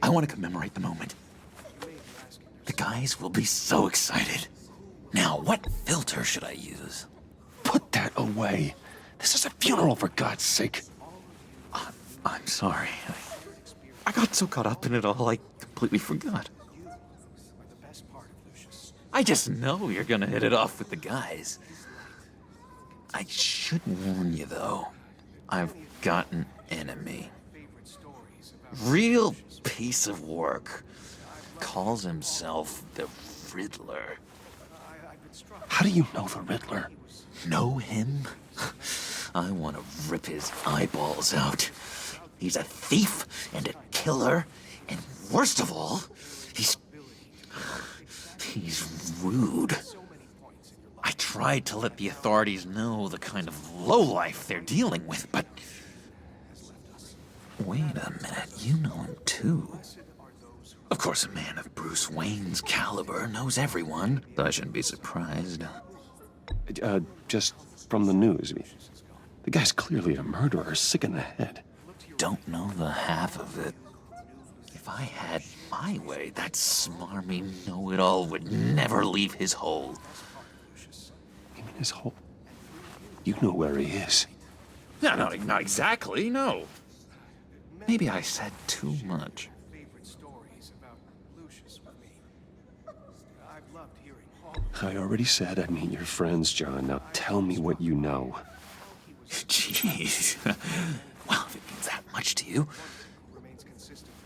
I want to commemorate the moment. The guys will be so excited. Now, what filter should I use? Put that away. This is a funeral, for God's sake. I'm sorry. I got so caught up in it all, I completely forgot. I just know you're gonna hit it off with the guys. I should warn you, though. I've got an enemy. Real piece of work. Calls himself the Riddler. How do you know the Riddler? Know him? I want to rip his eyeballs out. He's a thief and a killer, and worst of all, he's rude. I tried to let the authorities know the kind of lowlife they're dealing with, but... Wait a minute, you know him too. Of course, a man of Bruce Wayne's caliber knows everyone. I shouldn't be surprised. Just from the news. The guy's clearly a murderer, sick in the head. Don't know the half of it. If I had my way, that smarmy know-it-all would never leave his hole. You mean his hole? You know where he is. No, not exactly, no. Maybe I said too much. I already said I'd meet your friends, John. Now tell me what you know. Jeez. Well, if it means that much to you.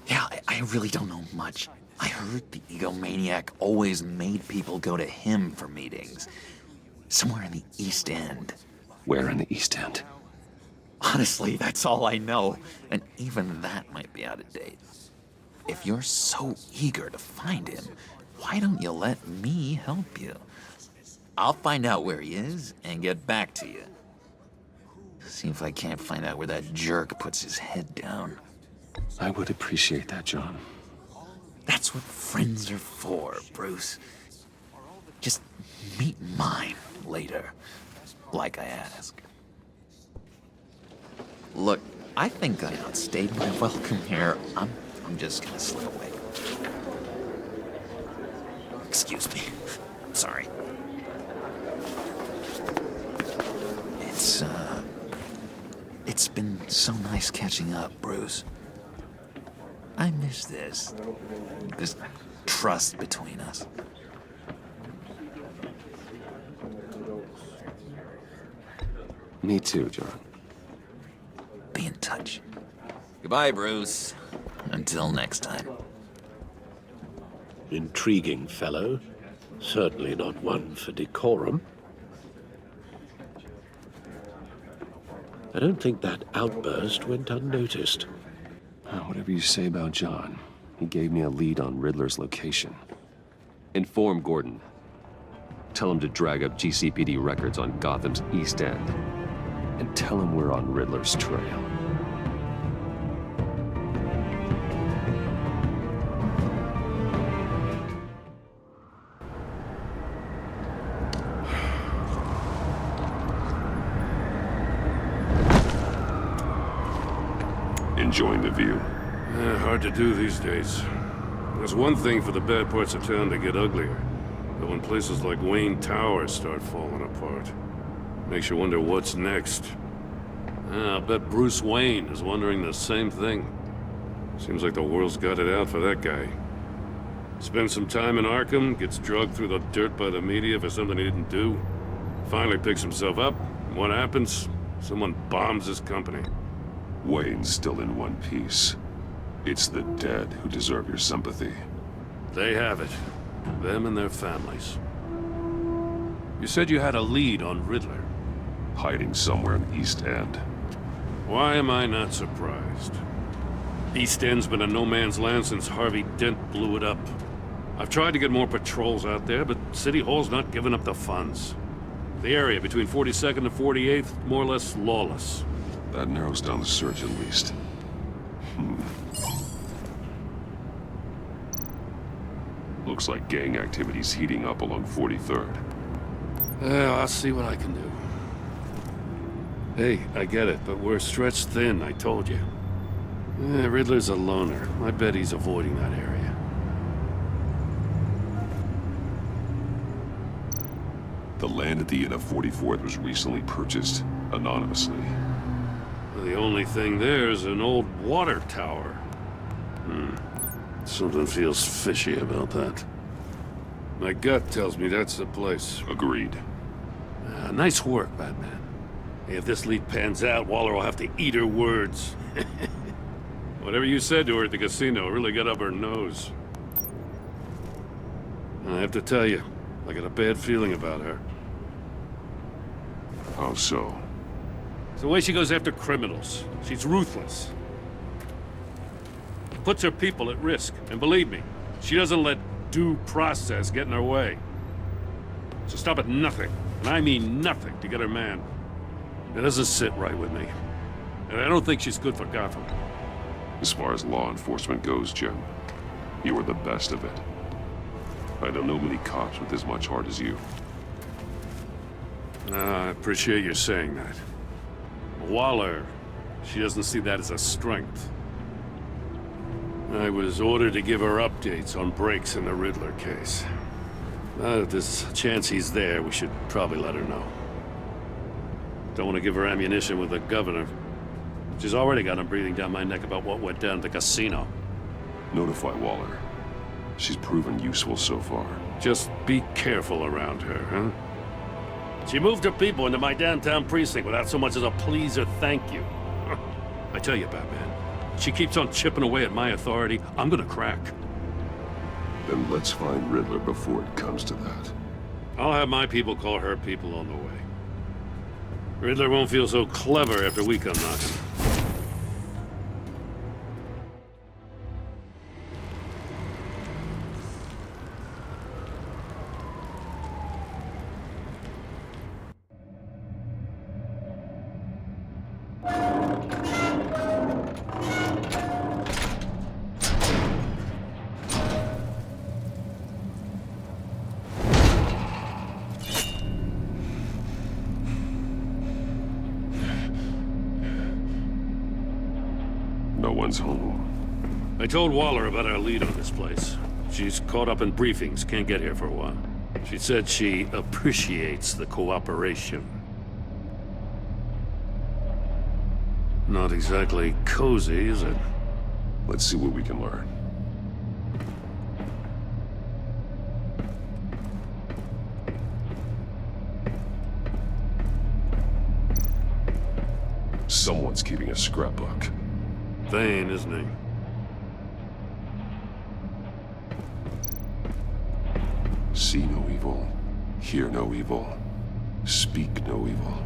Yeah, I really don't know much. I heard the egomaniac always made people go to him for meetings. Somewhere in the East End. Where in the East End? Honestly, that's all I know. And even that might be out of date. If you're so eager to find him, why don't you let me help you? I'll find out where he is and get back to you. See if I can't find out where that jerk puts his head down. I would appreciate that, John. That's what friends are for, Bruce. Just meet mine later, like I asked. Look, I think I outstayed my welcome here. I'm just gonna slip away. Excuse me. Sorry. It's been so nice catching up, Bruce. I miss this trust between us. Me too, John. Be in touch. Goodbye, Bruce. Until next time. Intriguing fellow. Certainly not one for decorum. I don't think that outburst went unnoticed. Whatever you say about John, he gave me a lead on Riddler's location. Inform Gordon. Tell him to drag up GCPD records on Gotham's East End. And tell him we're on Riddler's trail. Enjoying the view. Hard to do these days. There's one thing for the bad parts of town to get uglier. But when places like Wayne Towers start falling apart, makes you wonder what's next. I'll bet Bruce Wayne is wondering the same thing. Seems like the world's got it out for that guy. Spends some time in Arkham, gets drugged through the dirt by the media for something he didn't do. Finally picks himself up, and what happens? Someone bombs his company. Wayne's still in one piece. It's the dead who deserve your sympathy. They have it. Them and their families. You said you had a lead on Riddler. Hiding somewhere in East End. Why am I not surprised? East End's been a no-man's land since Harvey Dent blew it up. I've tried to get more patrols out there, but City Hall's not giving up the funds. The area between 42nd and 48th, more or less lawless. That narrows down the search, at least. Looks like gang activity's heating up along 43rd. Well, I'll see what I can do. Hey, I get it, but we're stretched thin, I told you. Riddler's a loner. I bet he's avoiding that area. The land at the end of 44th was recently purchased anonymously. The only thing there is an old water tower. Something feels fishy about that. My gut tells me that's the place. Agreed. Nice work, Batman. If this lead pans out, Waller will have to eat her words. Whatever you said to her at the casino really got up her nose. And I have to tell you, I got a bad feeling about her. How so? It's the way she goes after criminals. She's ruthless. Puts her people at risk. And believe me, she doesn't let due process get in her way. So stop at nothing, and I mean nothing, to get her man. It doesn't sit right with me. And I don't think she's good for Gotham. As far as law enforcement goes, Jim, you are the best of it. I don't know many cops with as much heart as you. I appreciate you saying that. Waller, she doesn't see that as a strength. I was ordered to give her updates on breaks in the Riddler case. If there's a chance he's there, we should probably let her know. Don't want to give her ammunition with the governor. She's already got him breathing down my neck about what went down at the casino. Notify Waller. She's proven useful so far. Just be careful around her, huh? She moved her people into my downtown precinct without so much as a please or thank you. I tell you, Batman, she keeps on chipping away at my authority, I'm gonna crack. Then let's find Riddler before it comes to that. I'll have my people call her people on the way. Riddler won't feel so clever after we come knocking. No one's home. I told Waller about our lead on this place. She's caught up in briefings, can't get here for a while. She said she appreciates the cooperation. Not exactly cozy, is it? Let's see what we can learn. Someone's keeping a scrapbook. Thane, isn't he? See no evil, hear no evil, speak no evil.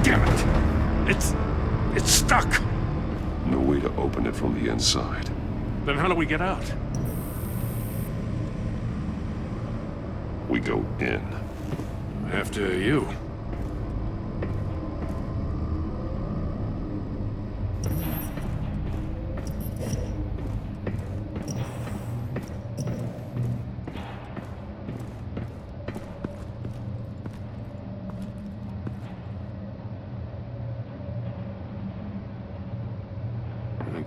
Damn it! It's stuck! No way to open it from the inside. Then how do we get out? We go in. After you.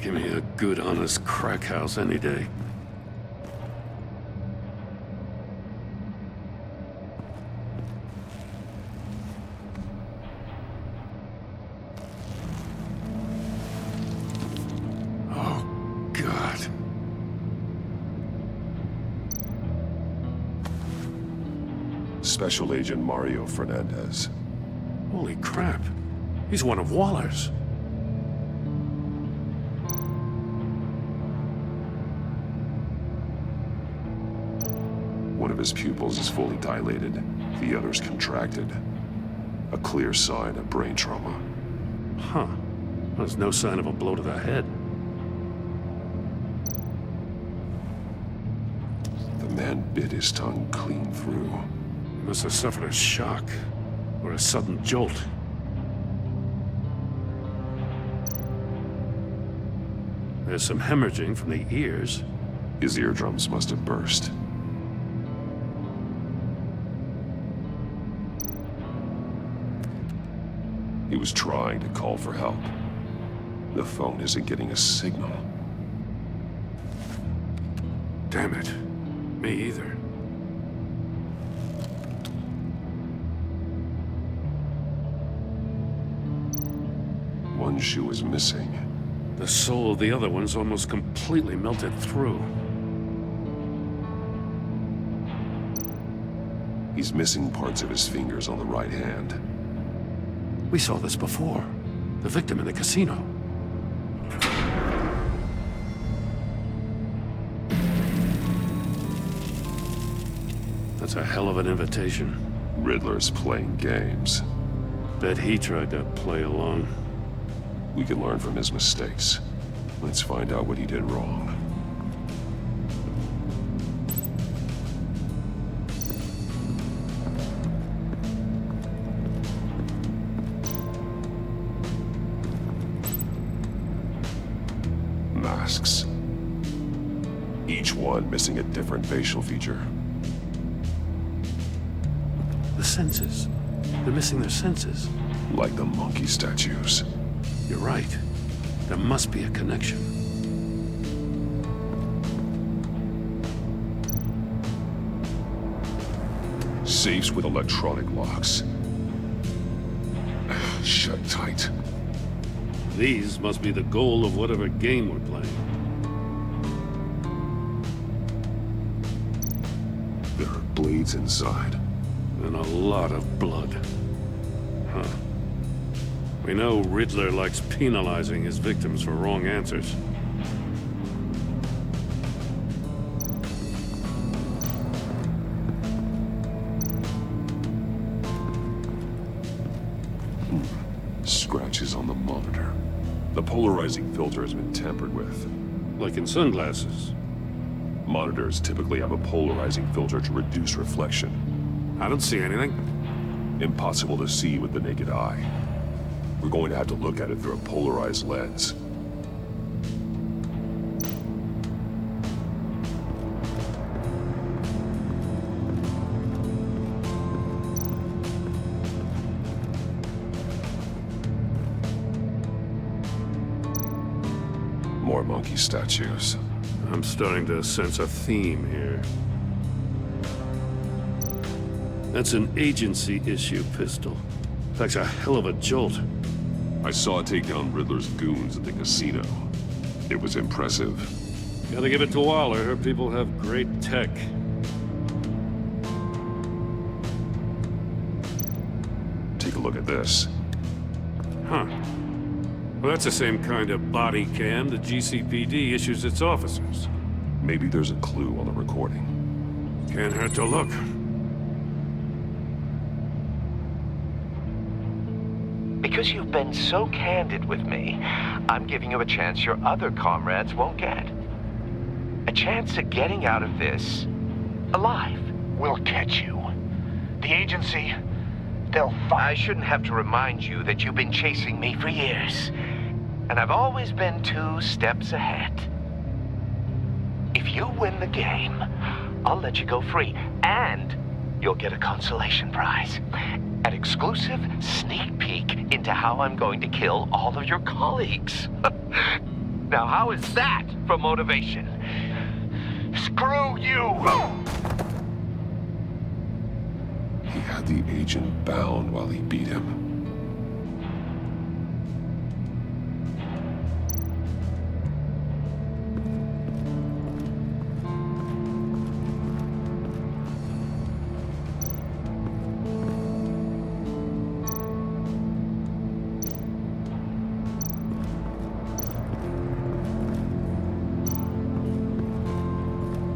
Give me a good, honest crack house any day. Oh, God. Special Agent Mario Fernandez. Holy crap. He's one of Waller's. One of his pupils is fully dilated, the other's contracted. A clear sign of brain trauma. Huh. There's no sign of a blow to the head. The man bit his tongue clean through. He must have suffered a shock, or a sudden jolt. There's some hemorrhaging from the ears. His eardrums must have burst. He was trying to call for help. The phone isn't getting a signal. Damn it. Me either. One shoe is missing. The soul of the other one's almost completely melted through. He's missing parts of his fingers on the right hand. We saw this before. The victim in the casino. That's a hell of an invitation. Riddler's playing games. Bet he tried to play along. We can learn from his mistakes. Let's find out what he did wrong. Masks. Each one missing a different facial feature. The senses. They're missing their senses. Like the monkey statues. You're right. There must be a connection. Safes with electronic locks. Shut tight. These must be the goal of whatever game we're playing. There are blades inside. And a lot of blood. Huh. We know Riddler likes penalizing his victims for wrong answers. Scratches on the monitor. The polarizing filter has been tampered with. Like in sunglasses. Monitors typically have a polarizing filter to reduce reflection. I don't see anything. Impossible to see with the naked eye. We're going to have to look at it through a polarized lens. More monkey statues. I'm starting to sense a theme here. That's an agency issue pistol. That's a hell of a jolt. I saw it take down Riddler's goons at the casino. It was impressive. Gotta give it to Waller. Her people have great tech. Take a look at this. Huh. Well, that's the same kind of body cam the GCPD issues its officers. Maybe there's a clue on the recording. Can't hurt to look. Because you've been so candid with me, I'm giving you a chance your other comrades won't get. A chance at getting out of this alive. We'll catch you. The agency, they'll find... I shouldn't have to remind you that you've been chasing me for years. And I've always been 2 steps ahead. If you win the game, I'll let you go free. And you'll get a consolation prize. An exclusive sneak peek into how I'm going to kill all of your colleagues. Now, how is that for motivation? Screw you! He had the agent bound while he beat him.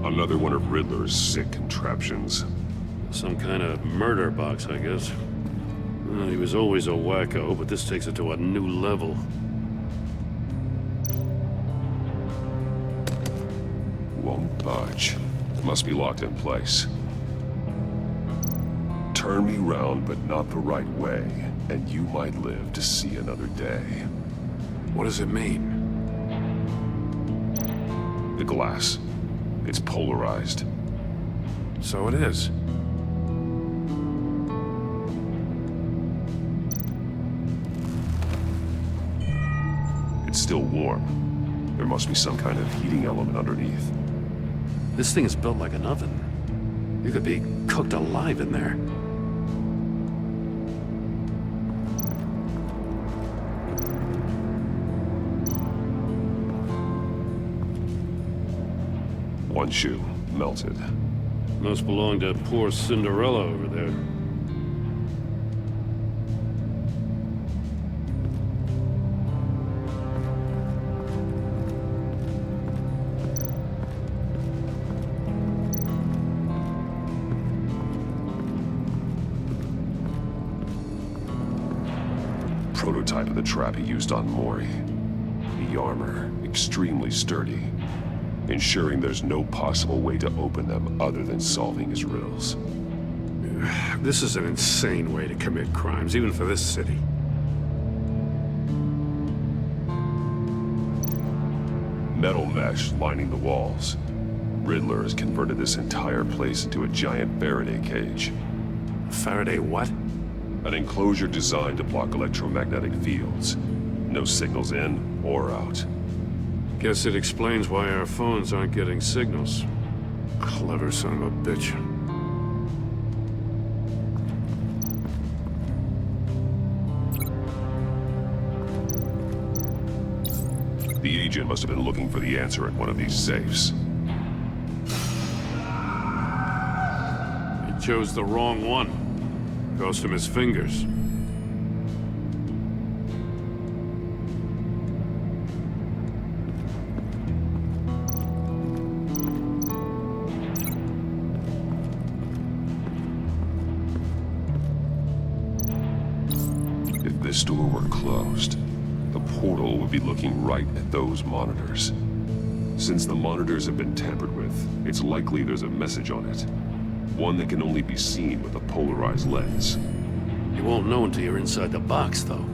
Another one of Riddler's sick contraptions. Some kind of murder box, I guess. He was always a wacko, but this takes it to a new level. Won't budge. Must be locked in place. Turn me round, but not the right way, and you might live to see another day. What does it mean? The glass. It's polarized. So it is. It's still warm. There must be some kind of heating element underneath. This thing is built like an oven. You could be cooked alive in there. One shoe, melted. Must belong to poor Cinderella over there. Prototype of the trap he used on Mori. The armor, extremely sturdy, ensuring there's no possible way to open them other than solving his riddles. This is an insane way to commit crimes, even for this city. Metal mesh lining the walls. Riddler has converted this entire place into a giant Faraday cage. Faraday what? An enclosure designed to block electromagnetic fields. No signals in or out. Guess it explains why our phones aren't getting signals. Clever son of a bitch. The agent must have been looking for the answer in one of these safes. He chose the wrong one. Cost him his fingers. If this door were closed, the portal would be looking right at those monitors. Since the monitors have been tampered with, it's likely there's a message on it. One that can only be seen with a polarized lens. You won't know until you're inside the box, though.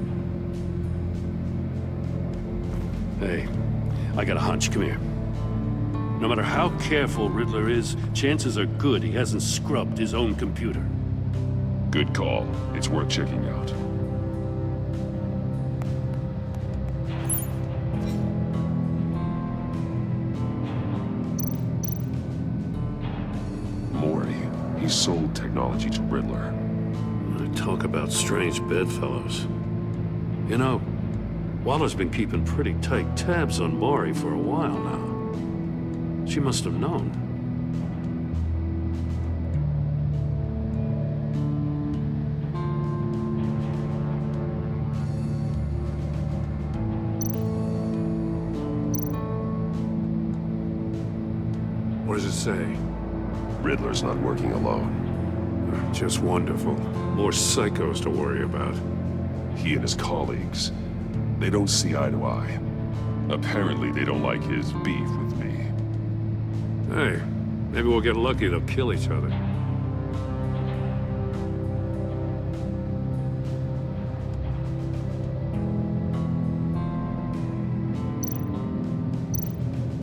Hey, I got a hunch. Come here. No matter how careful Riddler is, chances are good he hasn't scrubbed his own computer. Good call. It's worth checking out. He sold technology to Riddler. Talk about strange bedfellows. You know, Waller's been keeping pretty tight tabs on Mori for a while now. She must have known. What does it say? Riddler's not working alone. Just wonderful. More psychos to worry about. He and his colleagues, they don't see eye to eye. Apparently, they don't like his beef with me. Hey, maybe we'll get lucky to kill each other.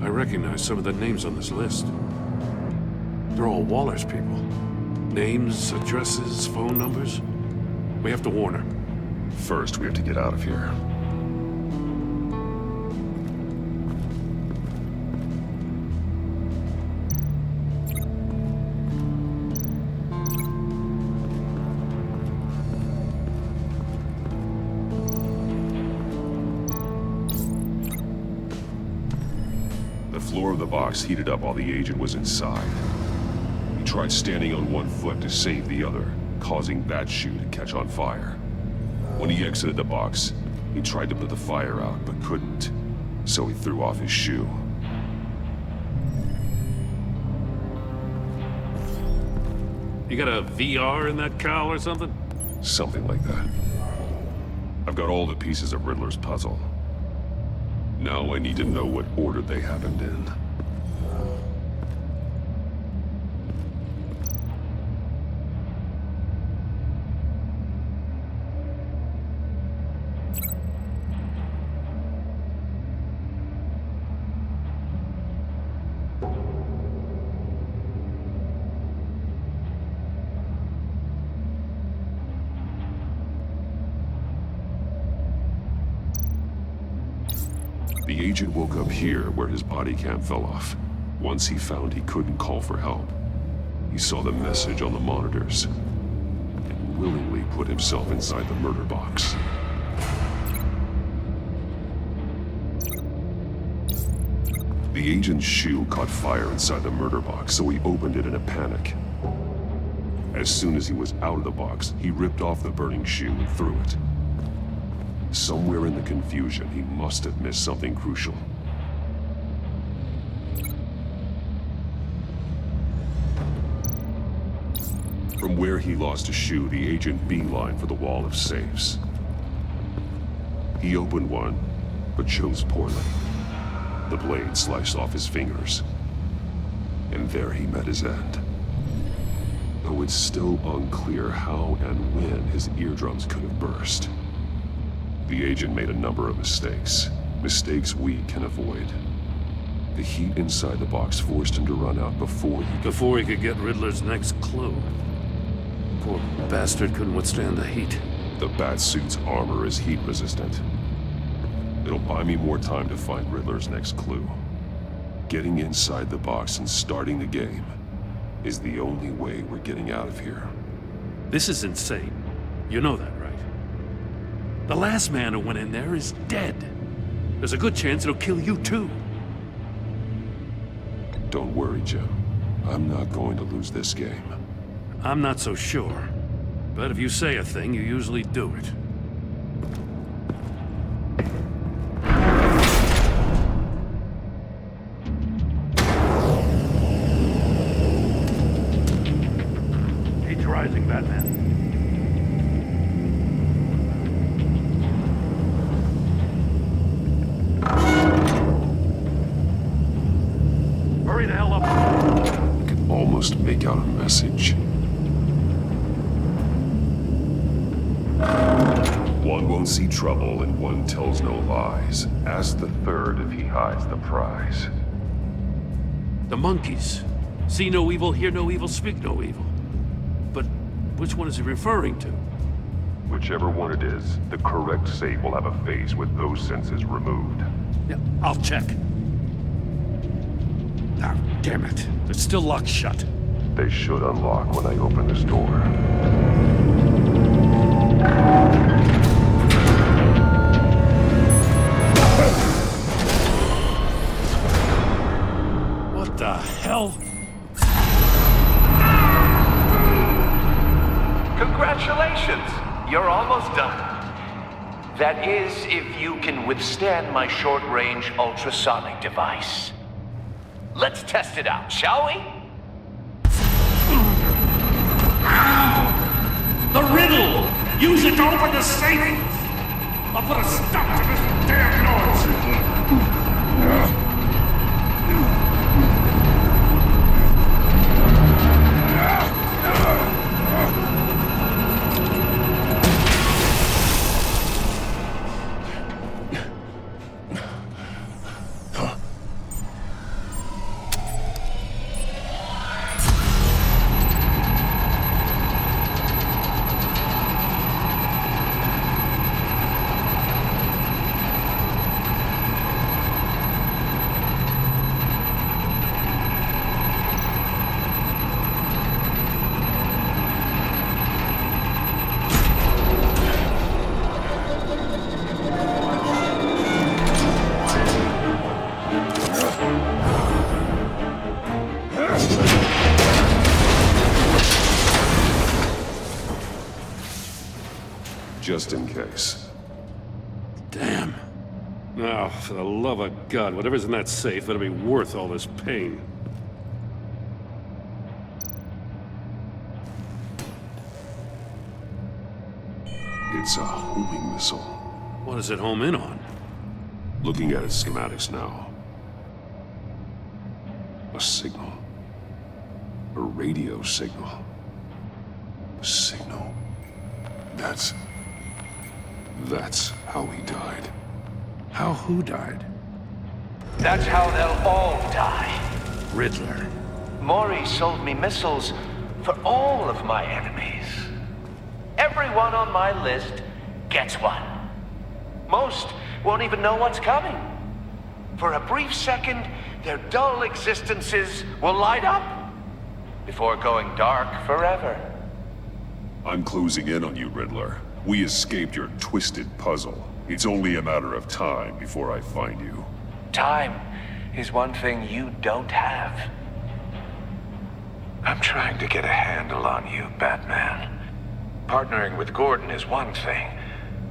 I recognize some of the names on this list. They're all Waller's people. Names, addresses, phone numbers. We have to warn her. First, we have to get out of here. The floor of the box heated up while the agent was inside. He tried standing on one foot to save the other, causing that shoe to catch on fire. When he exited the box, he tried to put the fire out, but couldn't, so he threw off his shoe. You got a VR in that cowl or something? Something like that. I've got all the pieces of Riddler's puzzle. Now I need to know what order they happened in. The agent woke up here where his body cam fell off. Once he found he couldn't call for help, he saw the message on the monitors and willingly put himself inside the murder box. The agent's shoe caught fire inside the murder box, so he opened it in a panic. As soon as he was out of the box, he ripped off the burning shoe and threw it. Somewhere in the confusion, he must have missed something crucial. From where he lost a shoe, the agent beelined for the wall of safes. He opened one, but chose poorly. The blade sliced off his fingers. And there he met his end. Though it's still unclear how and when his eardrums could have burst. The agent made a number of mistakes. Mistakes we can avoid. The heat inside the box forced him to run out before he could get Riddler's next clue. Poor bastard couldn't withstand the heat. The Batsuit's armor is heat resistant. It'll buy me more time to find Riddler's next clue. Getting inside the box and starting the game is the only way we're getting out of here. This is insane. You know that, right? The last man who went in there is dead. There's a good chance it'll kill you too. Don't worry, Jim. I'm not going to lose this game. I'm not so sure. But if you say a thing, you usually do it. Heat's rising, Batman. Hurry the hell up! I can almost make out a message. One won't see trouble and one tells no lies. Ask the third if he hides the prize. The monkeys. See no evil, hear no evil, speak no evil. But which one is he referring to? Whichever one it is, the correct save will have a phase with those senses removed. Yeah, I'll check. Ah, damn it. It's still locked shut. They should unlock when I open this door. What the hell? Congratulations! You're almost done. That is, if you can withstand my short-range ultrasonic device. Let's test it out, shall we? The riddle! Use it to open the safe! I'll put a stop to this damn noise! Just in case. Damn. Oh, for the love of God, whatever's in that safe better be worth all this pain. It's a homing missile. What does it home in on? Looking at its schematics now. A signal. A radio signal. A signal. That's how he died. How who died? That's how they'll all die. Riddler. Maury sold me missiles for all of my enemies. Everyone on my list gets one. Most won't even know what's coming. For a brief second, their dull existences will light up before going dark forever. I'm closing in on you, Riddler. We escaped your twisted puzzle. It's only a matter of time before I find you. Time is one thing you don't have. I'm trying to get a handle on you, Batman. Partnering with Gordon is one thing.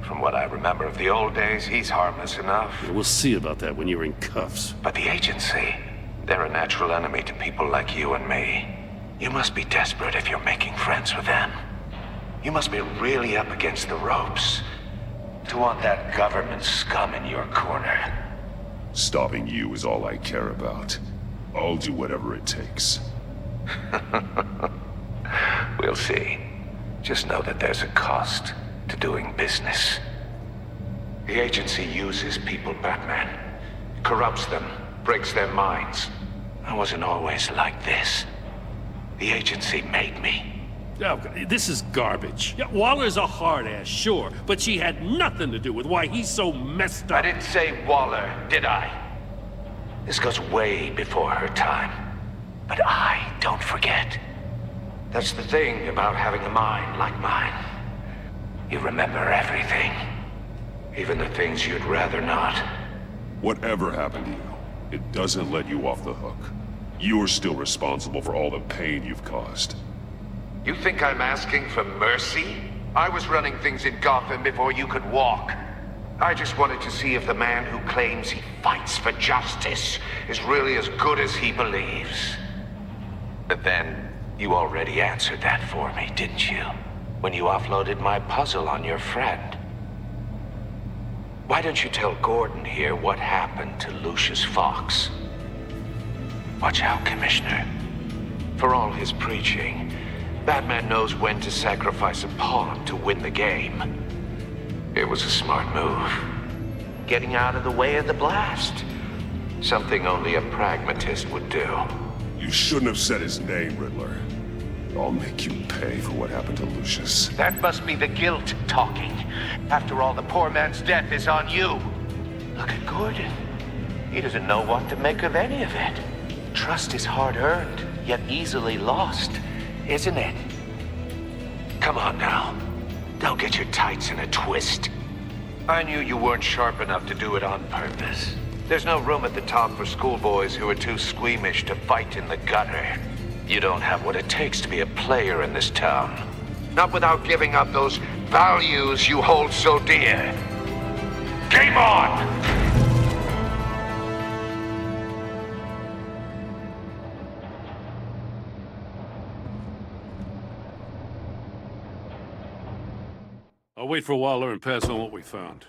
From what I remember of the old days, he's harmless enough. Yeah, we'll see about that when you're in cuffs. But the agency, they're a natural enemy to people like you and me. You must be desperate if you're making friends with them. You must be really up against the ropes to want that government scum in your corner. Stopping you is all I care about. I'll do whatever it takes. We'll see. Just know that there's a cost to doing business. The agency uses people, Batman. Corrupts them, breaks their minds. I wasn't always like this. The agency made me. Oh, this is garbage. Yeah, Waller's a hard ass, sure, but she had nothing to do with why he's so messed up. I didn't say Waller, did I? This goes way before her time. But I don't forget. That's the thing about having a mind like mine. You remember everything. Even the things you'd rather not. Whatever happened to you, it doesn't let you off the hook. You're still responsible for all the pain you've caused. You think I'm asking for mercy? I was running things in Gotham before you could walk. I just wanted to see if the man who claims he fights for justice is really as good as he believes. But then, you already answered that for me, didn't you? When you offloaded my puzzle on your friend. Why don't you tell Gordon here what happened to Lucius Fox? Watch out, Commissioner. For all his preaching, Batman knows when to sacrifice a pawn to win the game. It was a smart move. Getting out of the way of the blast. Something only a pragmatist would do. You shouldn't have said his name, Riddler. I'll make you pay for what happened to Lucius. That must be the guilt talking. After all, the poor man's death is on you. Look at Gordon. He doesn't know what to make of any of it. Trust is hard-earned, yet easily lost, isn't it? Come on now. Don't get your tights in a twist. I knew you weren't sharp enough to do it on purpose. There's no room at the top for schoolboys who are too squeamish to fight in the gutter. You don't have what it takes to be a player in this town. Not without giving up those values you hold so dear. Game on! I'll wait for Waller and pass on what we found.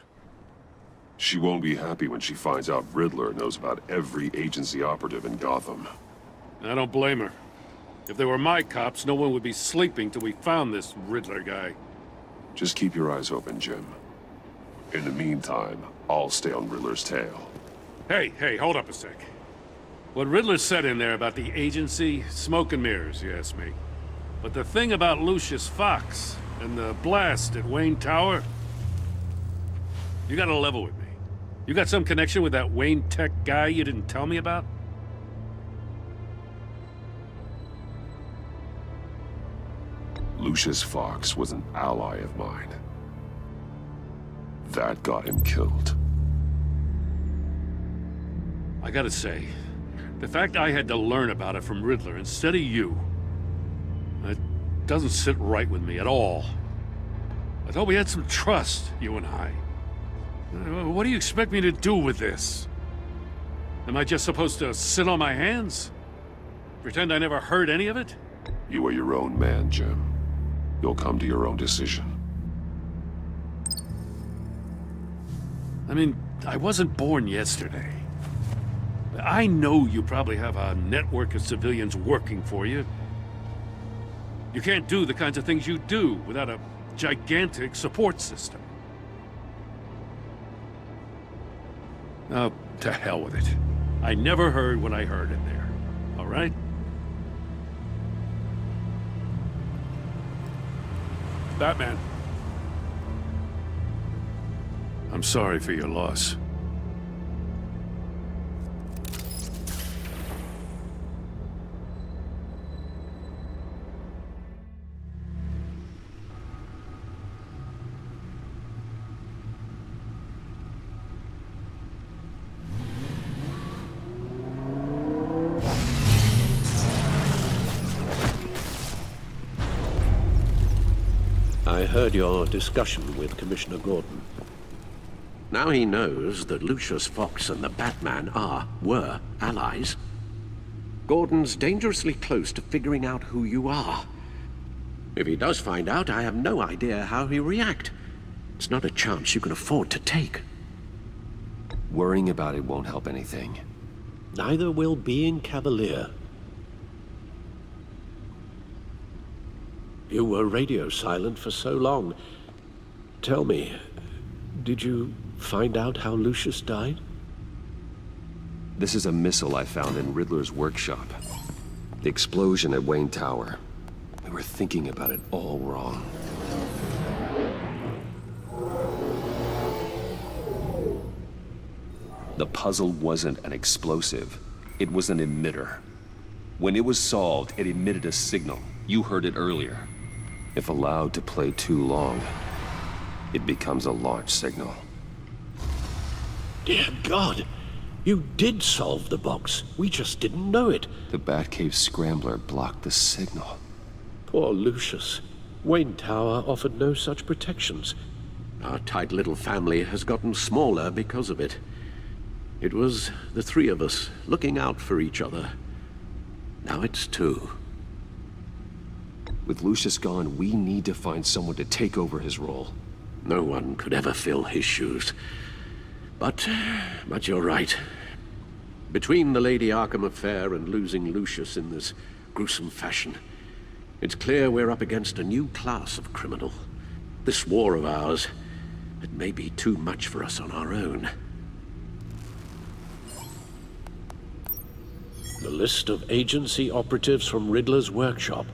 She won't be happy when she finds out Riddler knows about every agency operative in Gotham. I don't blame her. If they were my cops, no one would be sleeping till we found this Riddler guy. Just keep your eyes open, Jim. In the meantime, I'll stay on Riddler's tail. Hey, hold up a sec. What Riddler said in there about the agency, smoke and mirrors, you ask me. But the thing about Lucius Fox and the blast at Wayne Tower, you gotta level with me. You got some connection with that Wayne Tech guy you didn't tell me about? Lucius Fox was an ally of mine. That got him killed. I gotta say, the fact I had to learn about it from Riddler instead of you, it doesn't sit right with me at all. I thought we had some trust, you and I. What do you expect me to do with this? Am I just supposed to sit on my hands? Pretend I never heard any of it? You are your own man, Jim. You'll come to your own decision. I mean, I wasn't born yesterday. I know you probably have a network of civilians working for you. You can't do the kinds of things you do without a gigantic support system. Oh, to hell with it. I never heard what I heard in there. All right? Batman. I'm sorry for your loss. heard your discussion with Commissioner Gordon. Now he knows that Lucius Fox and the Batman were allies. Gordon's dangerously close to figuring out who you are. If he does find out, I have no idea how he'll react. It's not a chance you can afford to take. Worrying about it won't help anything. Neither will being cavalier. You were radio silent for so long. Tell me, did you find out how Lucius died? This is a missile I found in Riddler's workshop. The explosion at Wayne Tower. We were thinking about it all wrong. The puzzle wasn't an explosive. It was an emitter. When it was solved, it emitted a signal. You heard it earlier. If allowed to play too long, it becomes a launch signal. Dear God! You did solve the box. We just didn't know it. The Batcave scrambler blocked the signal. Poor Lucius. Wayne Tower offered no such protections. Our tight little family has gotten smaller because of it. It was the three of us looking out for each other. Now it's two. With Lucius gone, we need to find someone to take over his role. No one could ever fill his shoes. But you're right. Between the Lady Arkham affair and losing Lucius in this gruesome fashion, it's clear we're up against a new class of criminal. This war of ours, it may be too much for us on our own. The list of agency operatives from Riddler's workshop.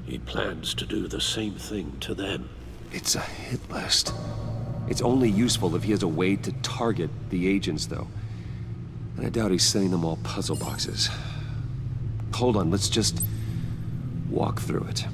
He plans to do the same thing to them. It's a hit list. It's only useful if he has a way to target the agents, though. And I doubt he's sending them all puzzle boxes. Hold on, let's just walk through it.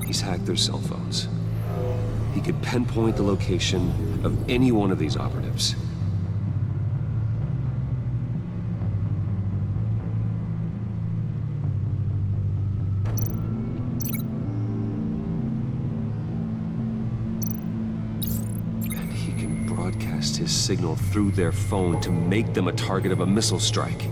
He's hacked their cell phones. He could pinpoint the location of any one of these operatives. And he can broadcast his signal through their phone to make them a target of a missile strike.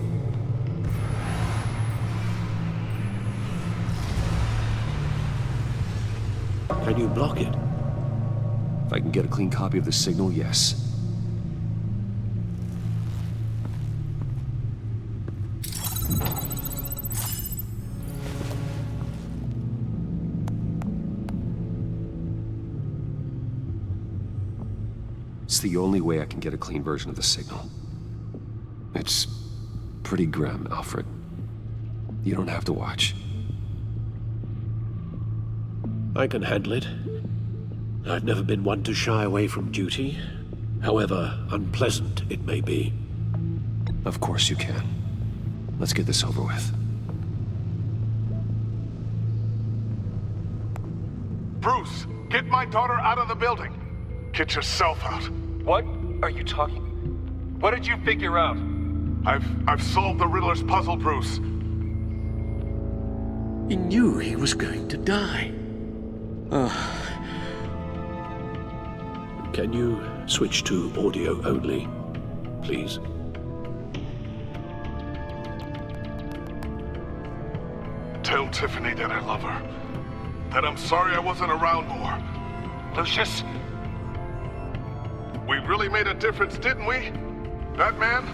Can you block it? If I can get a clean copy of the signal, yes. It's the only way I can get a clean version of the signal. It's pretty grim, Alfred. You don't have to watch. I can handle it. I've never been one to shy away from duty, however unpleasant it may be. Of course you can. Let's get this over with. Bruce, get my daughter out of the building. Get yourself out. What are you talking? What did you figure out? I've solved the Riddler's puzzle, Bruce. He knew he was going to die. Can you switch to audio only, please? Tell Tiffany that I love her. That I'm sorry I wasn't around more. Lucius? We really made a difference, didn't we? Batman?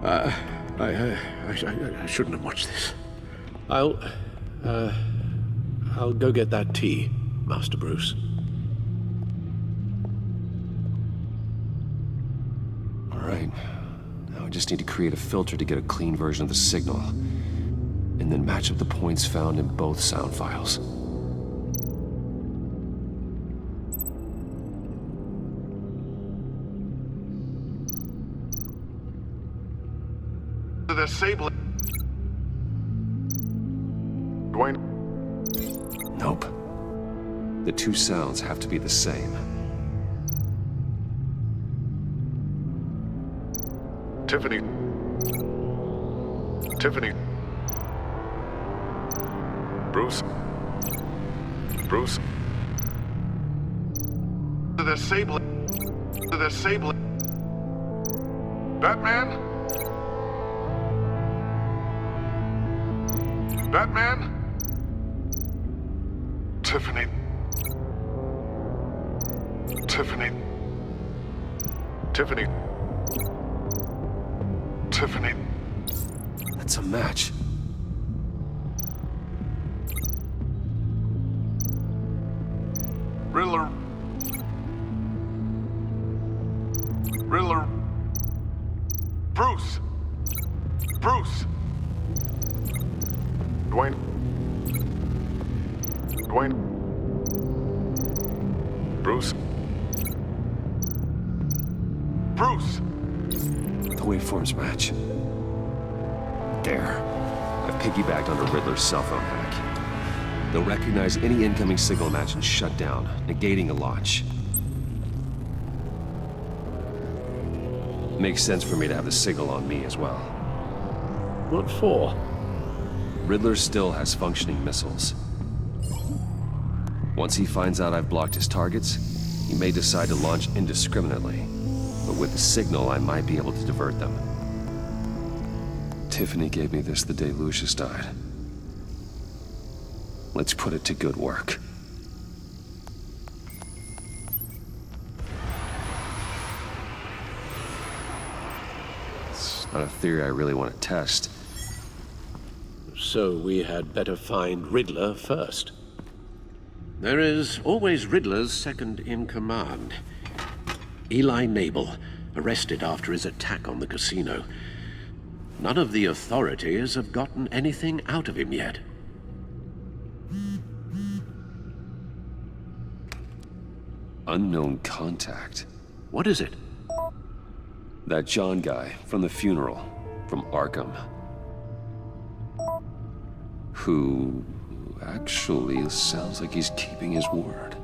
I shouldn't have watched this. I'll go get that tea, Master Bruce. All right. Now I just need to create a filter to get a clean version of the signal, and then match up the points found in both sound files. The Sable. Dwayne. Nope. The two sounds have to be the same. Tiffany. Tiffany. Bruce. Bruce. The Sable. The Sable. Batman? Batman? Tiffany. Tiffany. Tiffany. Tiffany. That's a match. Riddler. Riddler. Bruce. Bruce. Dwayne. Dwayne. Bruce. Bruce. The waveforms match. There. I've piggybacked onto Riddler's cell phone hack. They'll recognize any incoming signal match and shut down, negating a launch. Makes sense for me to have the signal on me as well. What for? Riddler still has functioning missiles. Once he finds out I've blocked his targets, he may decide to launch indiscriminately. But with the signal, I might be able to divert them. Tiffany gave me this the day Lucius died. Let's put it to good work. It's not a theory I really want to test. So we had better find Riddler first. There is always Riddler's second in command. Eli Nabel, arrested after his attack on the casino. None of the authorities have gotten anything out of him yet. Unknown contact. What is it? That John guy from the funeral, from Arkham. Who actually sounds like he's keeping his word.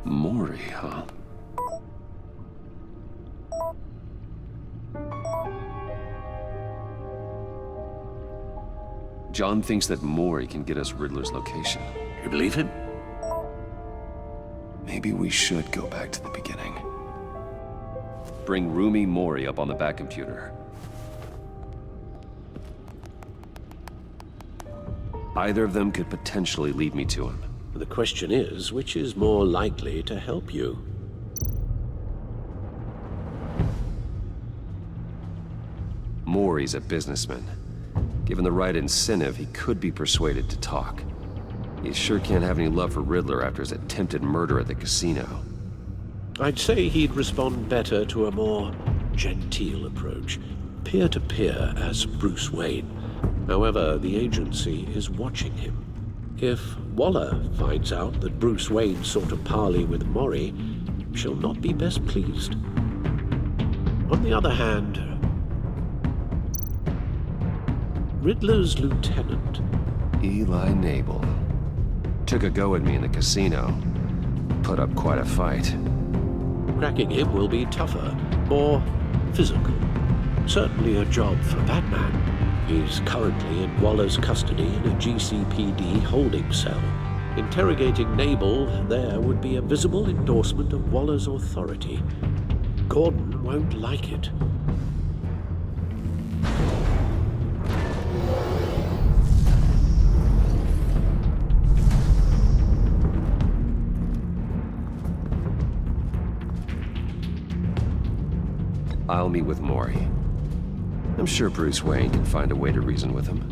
Maury, huh? John thinks that Maury can get us Riddler's location. You believe him? Maybe we should go back to the beginning. Bring Rumi Maury up on the back computer. Either of them could potentially lead me to him. The question is, which is more likely to help you? Maury's a businessman. Given the right incentive, he could be persuaded to talk. He sure can't have any love for Riddler after his attempted murder at the casino. I'd say he'd respond better to a more genteel approach, peer-to-peer as Bruce Wayne. However, the agency is watching him. If Waller finds out that Bruce Wayne sought a parley with Maury, she'll not be best pleased. On the other hand, Riddler's lieutenant, Eli Nabel, took a go at me in the casino. Put up quite a fight. Cracking him will be tougher, more physical. Certainly a job for Batman. He's currently in Waller's custody in a GCPD holding cell. Interrogating Nabel there would be a visible endorsement of Waller's authority. Gordon won't like it. I'll meet with Mori. I'm sure Bruce Wayne can find a way to reason with him.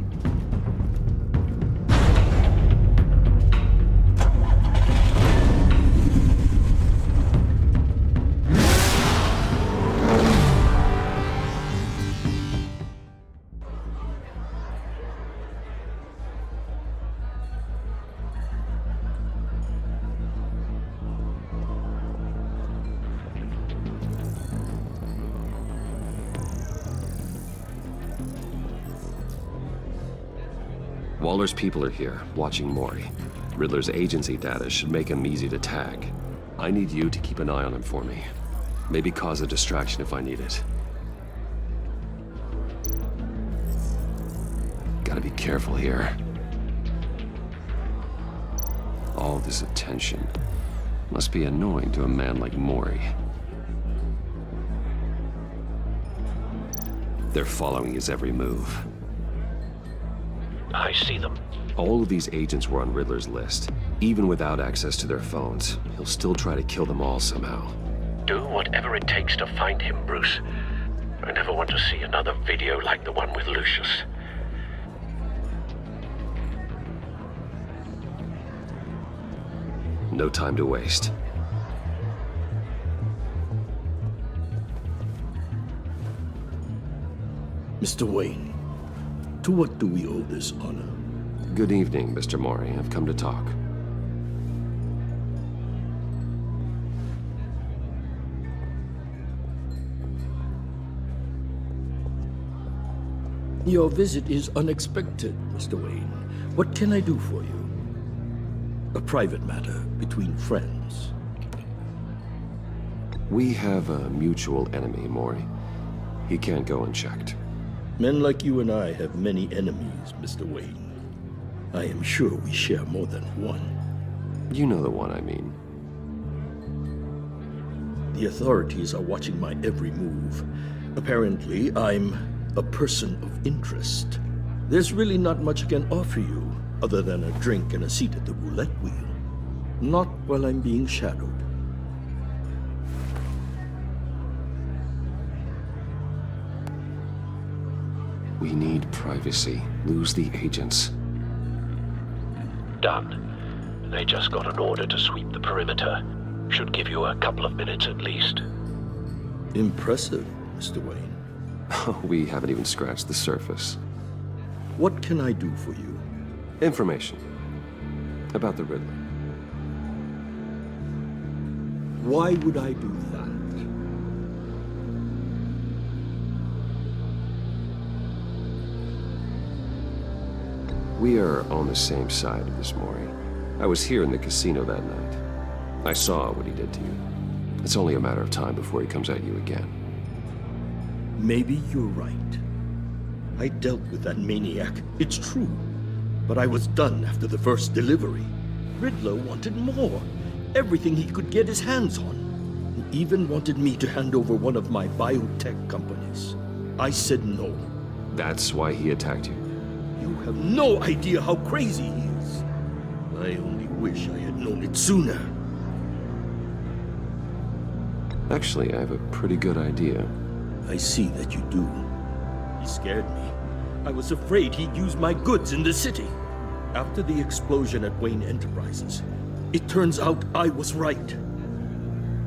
Waller's people are here, watching Mori. Riddler's agency data should make him easy to tag. I need you to keep an eye on him for me. Maybe cause a distraction if I need it. Gotta be careful here. All this attention must be annoying to a man like Mori. They're following his every move. I see them. All of these agents were on Riddler's list. Even without access to their phones, he'll still try to kill them all somehow. Do whatever it takes to find him, Bruce. I never want to see another video like the one with Lucius. No time to waste. Mr. Wayne, to what do we owe this honor? Good evening, Mr. Mori. I've come to talk. Your visit is unexpected, Mr. Wayne. What can I do for you? A private matter between friends. We have a mutual enemy, Mori. He can't go unchecked. Men like you and I have many enemies, Mr. Wayne. I am sure we share more than one. You know the one I mean. The authorities are watching my every move. Apparently, I'm a person of interest. There's really not much I can offer you, other than a drink and a seat at the roulette wheel. Not while I'm being shadowed. We need privacy. Lose the agents. Done. They just got an order to sweep the perimeter. Should give you a couple of minutes at least. Impressive, Mr. Wayne. We haven't even scratched the surface. What can I do for you? Information. About the Riddler. Why would I do that? We are on the same side of this, Mori. I was here in the casino that night. I saw what he did to you. It's only a matter of time before he comes at you again. Maybe you're right. I dealt with that maniac, it's true. But I was done after the first delivery. Riddler wanted more. Everything he could get his hands on. He even wanted me to hand over one of my biotech companies. I said no. That's why he attacked you? You have no idea how crazy he is. I only wish I had known it sooner. Actually, I have a pretty good idea. I see that you do. He scared me. I was afraid he'd use my goods in the city. After the explosion at Wayne Enterprises, it turns out I was right.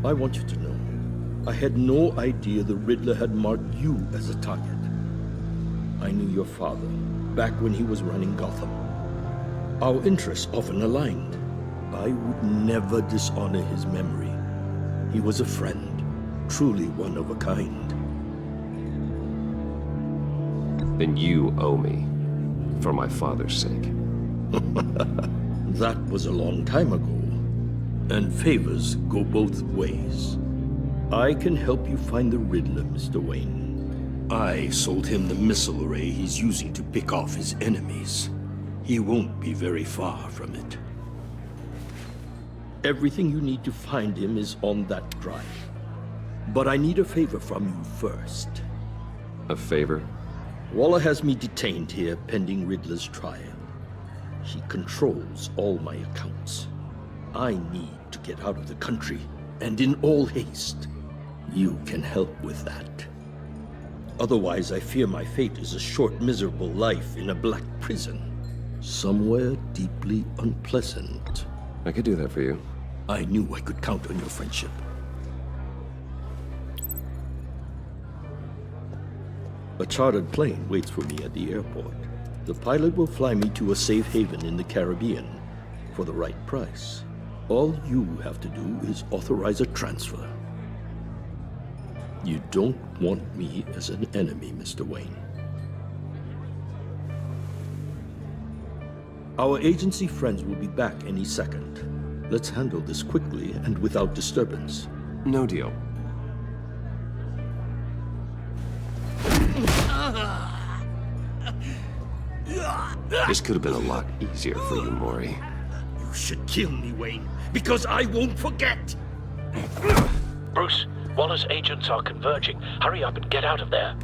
I want you to know, I had no idea the Riddler had marked you as a target. I knew your father back when he was running Gotham. Our interests often aligned. I would never dishonor his memory. He was a friend, truly one of a kind. Then you owe me, for my father's sake. That was a long time ago, and favors go both ways. I can help you find the Riddler, Mr. Wayne. I sold him the missile array he's using to pick off his enemies. He won't be very far from it. Everything you need to find him is on that drive. But I need a favor from you first. A favor? Waller has me detained here pending Riddler's trial. He controls all my accounts. I need to get out of the country, and in all haste. You can help with that. Otherwise, I fear my fate is a short, miserable life in a black prison. Somewhere deeply unpleasant. I could do that for you. I knew I could count on your friendship. A chartered plane waits for me at the airport. The pilot will fly me to a safe haven in the Caribbean for the right price. All you have to do is authorize a transfer. You don't want me as an enemy, Mr. Wayne. Our agency friends will be back any second. Let's handle this quickly and without disturbance. No deal. This could have been a lot easier for you, Maury. You should kill me, Wayne, because I won't forget! Bruce, Waller's agents are converging. Hurry up and get out of there.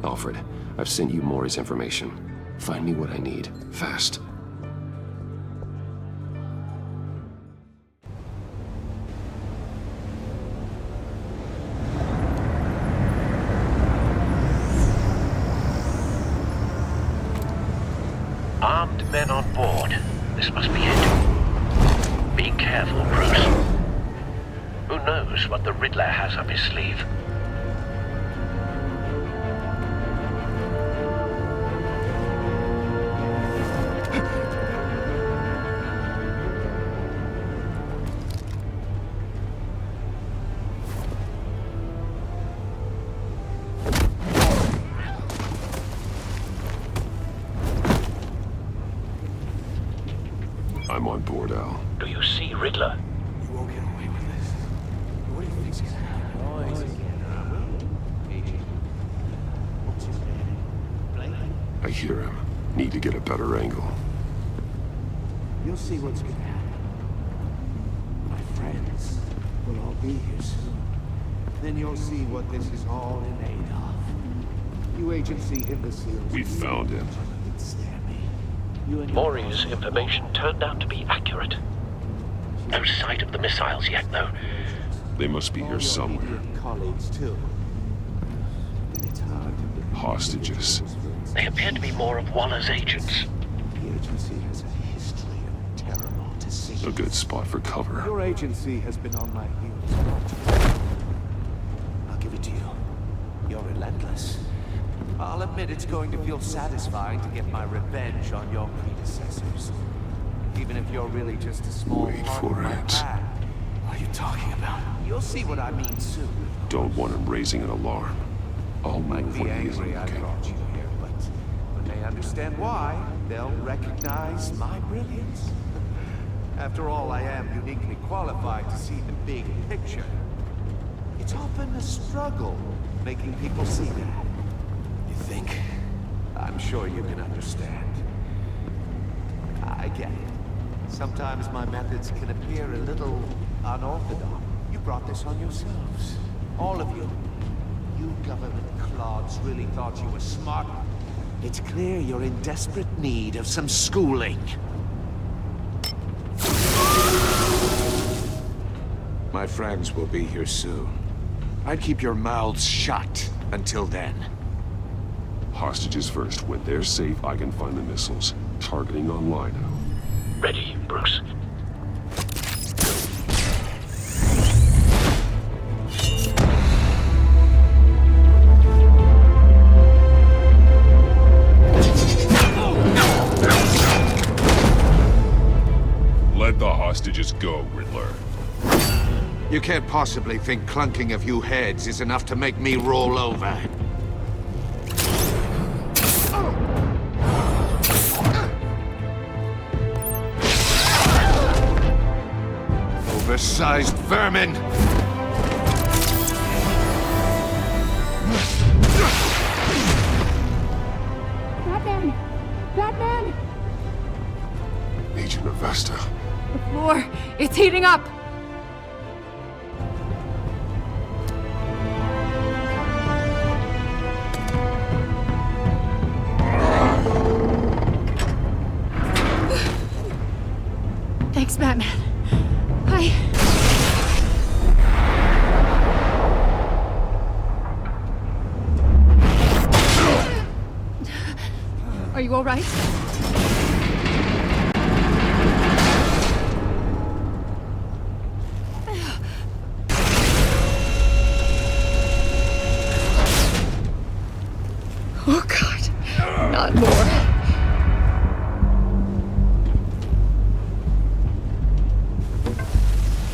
Alfred, I've sent you Maury's information. Find me what I need, fast. Armed men on board. This must be it. Be careful, Bruce. Who knows what the Riddler has up his sleeve? I'm on board, Al. Do you see Riddler? You won't get away with this. What do you think's gonna happen? I hear him. Need to get a better angle. You'll see what's gonna happen. My friends will all be here soon. Then you'll see what this is all in aid of. You agency imbeciles. We found him. Maury's information turned out to be accurate. No sight of the missiles yet, though. They must be here somewhere. Colleagues too. It's hard to Hostages. They appear to be more of Waller's agents. The agency has a history of terrible decisions. A good spot for cover. Your agency has been on my heels. I'll give it to you. You're relentless. I'll admit it's going to feel satisfying to get my revenge on your predecessors. Even if you're really just a small part of my plan. What are you talking about? You'll see what I mean soon. Don't want him raising an alarm. I'll move when he isn't Angry I looking. brought you here, but when they understand why, they'll recognize my brilliance. After all, I am uniquely qualified to see the big picture. It's often a struggle making people see that. You think? I'm sure you can understand. I get it. Sometimes my methods can appear a little unorthodox. You brought this on yourselves. All of you. You government clods really thought you were smart. It's clear you're in desperate need of some schooling. My friends will be here soon. I'd keep your mouths shut until then. Hostages first. When they're safe, I can find the missiles. Targeting on Lino. Ready, Bruce. Let the hostages go, Riddler. You can't possibly think clunking a few heads is enough to make me roll over. Oversized vermin! Batman! Batman! Agent Avesta. The floor, it's heating up! Thanks, Batman. Are you all right? Oh, God. Not more.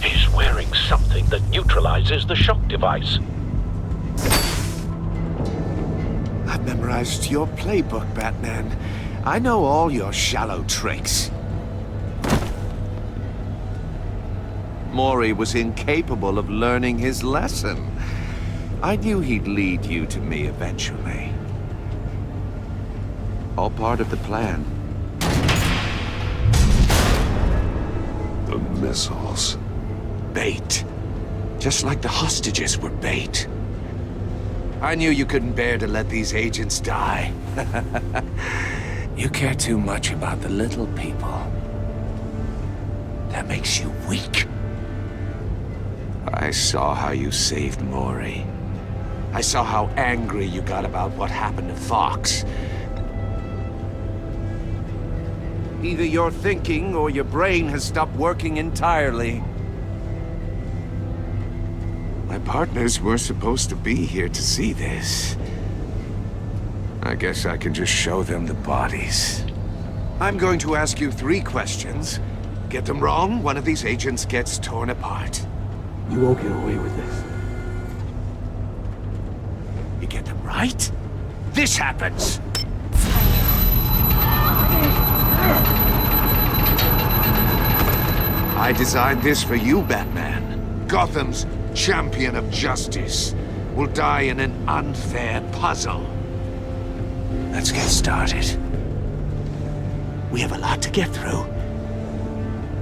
He's wearing something that neutralizes the shock device. I've memorized your playbook, Batman. I know all your shallow tricks. Mori was incapable of learning his lesson. I knew he'd lead you to me eventually. All part of the plan. The missiles. Bait. Just like the hostages were bait. I knew you couldn't bear to let these agents die. You care too much about the little people. That makes you weak. I saw how you saved Mori. I saw how angry you got about what happened to Fox. Either your thinking or your brain has stopped working entirely. My partners were supposed to be here to see this. I guess I can just show them the bodies. I'm going to ask you 3 questions. Get them wrong, one of these agents gets torn apart. You won't get away with this. You get them right, this happens! I designed this for you, Batman. Gotham's champion of justice will die in an unfair puzzle. Let's get started. We have a lot to get through.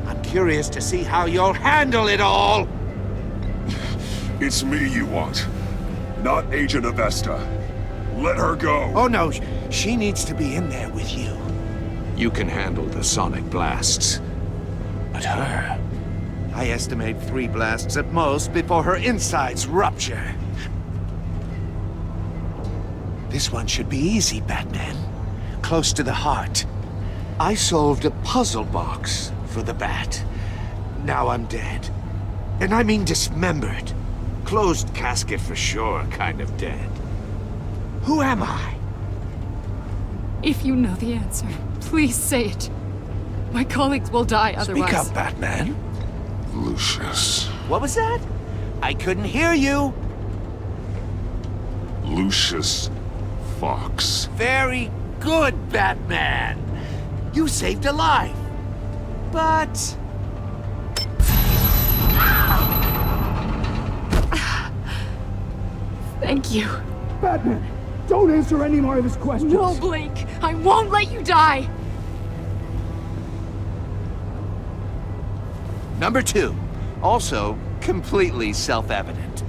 I'm curious to see how you'll handle it all! It's me you want, not Agent Avesta. Let her go! Oh no, she needs to be in there with you. You can handle the sonic blasts. But her... I estimate 3 blasts at most before her insides rupture. This one should be easy, Batman. Close to the heart. I solved a puzzle box for the Bat. Now I'm dead. And I mean dismembered. Closed casket for sure, kind of dead. Who am I? If you know the answer, please say it. My colleagues will die otherwise. Speak up, Batman. Lucius. What was that? I couldn't hear you. Lucius Fox. Very good, Batman. You saved a life. But... Thank you. Batman, don't answer any more of his questions. No, Blake. I won't let you die. Number 2, also completely self-evident.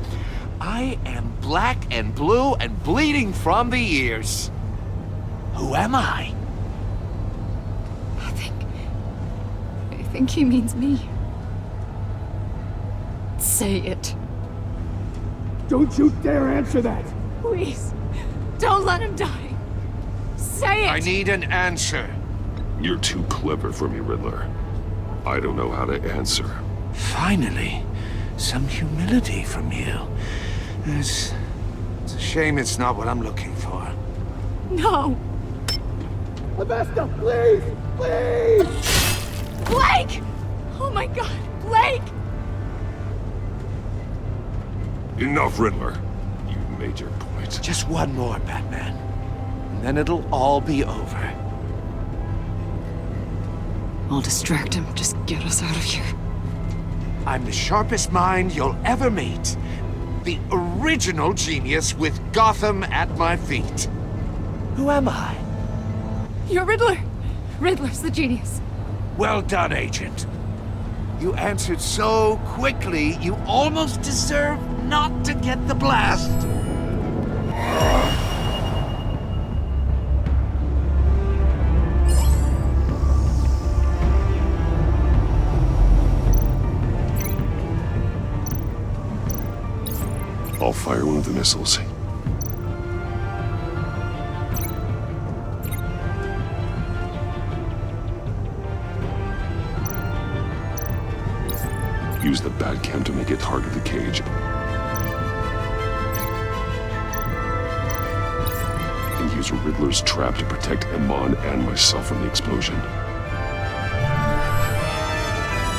I am black and blue and bleeding from the ears. Who am I? I think he means me. Say it. Don't you dare answer that! Please, don't let him die. Say it! I need an answer. You're too clever for me, Riddler. I don't know how to answer. Finally, some humility from you. It's a shame it's not what I'm looking for. No! Avesta, please! Please! Blake! Oh my God, Blake! Enough, Riddler. You've made your point. Just one more, Batman. And then it'll all be over. I'll distract him. Just get us out of here. I'm the sharpest mind you'll ever meet. The original genius with Gotham at my feet. Who am I? You're Riddler. Riddler's the genius. Well done, Agent. You answered so quickly, you almost deserve not to get the blast. I'll fire one of the missiles. use the Batcam to make it target the cage. And use Riddler's trap to protect Iman and myself from the explosion.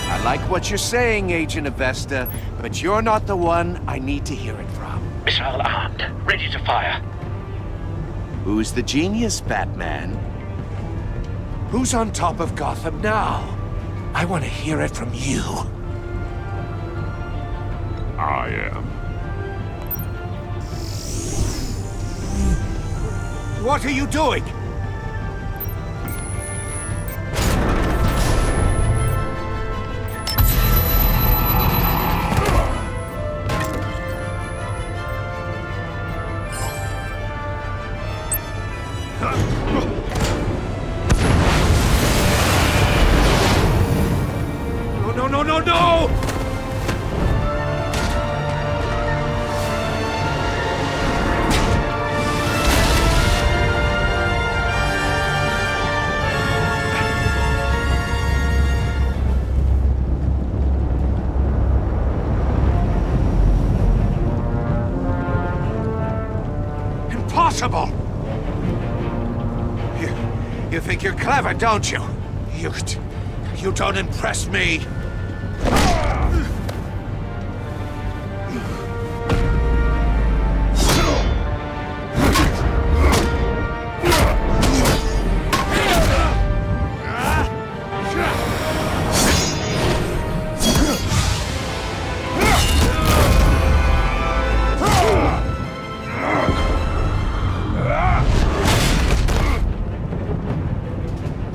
I like what you're saying, Agent Avesta, but you're not the one I need to hear it from. Missile armed, ready to fire. Who's the genius, Batman? Who's on top of Gotham now? I want to hear it from you. I am. What are you doing? No! Impossible! You think you're clever, don't you? You don't impress me.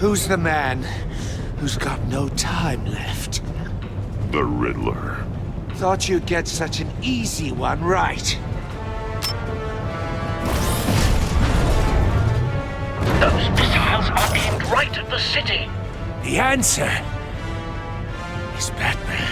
Who's the man who's got no time left? The Riddler. Thought you'd get such an easy one right. Those missiles are aimed right at the city. The answer is Batman.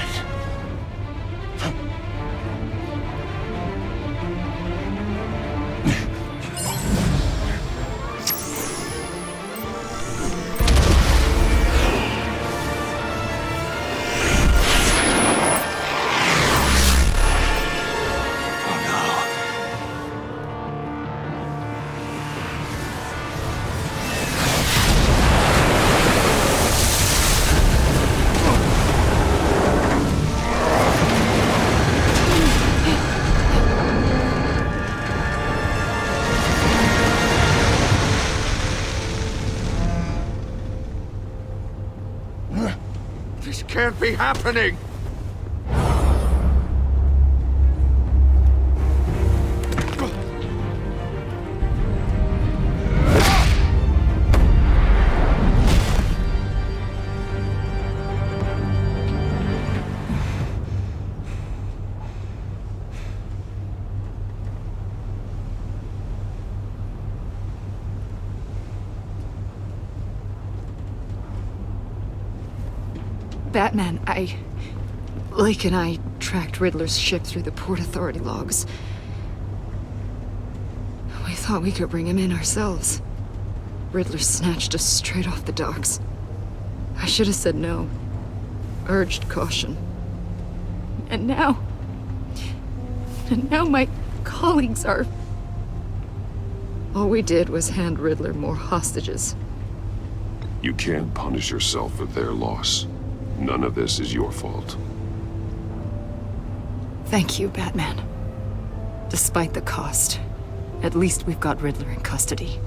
This can't be happening! Batman, Lake and I tracked Riddler's ship through the Port Authority logs. We thought we could bring him in ourselves. Riddler snatched us straight off the docks. I should have said no. Urged caution. And now my colleagues are... All we did was hand Riddler more hostages. You can't punish yourself for their loss. None of this is your fault. Thank you, Batman. Despite the cost, at least we've got Riddler in custody.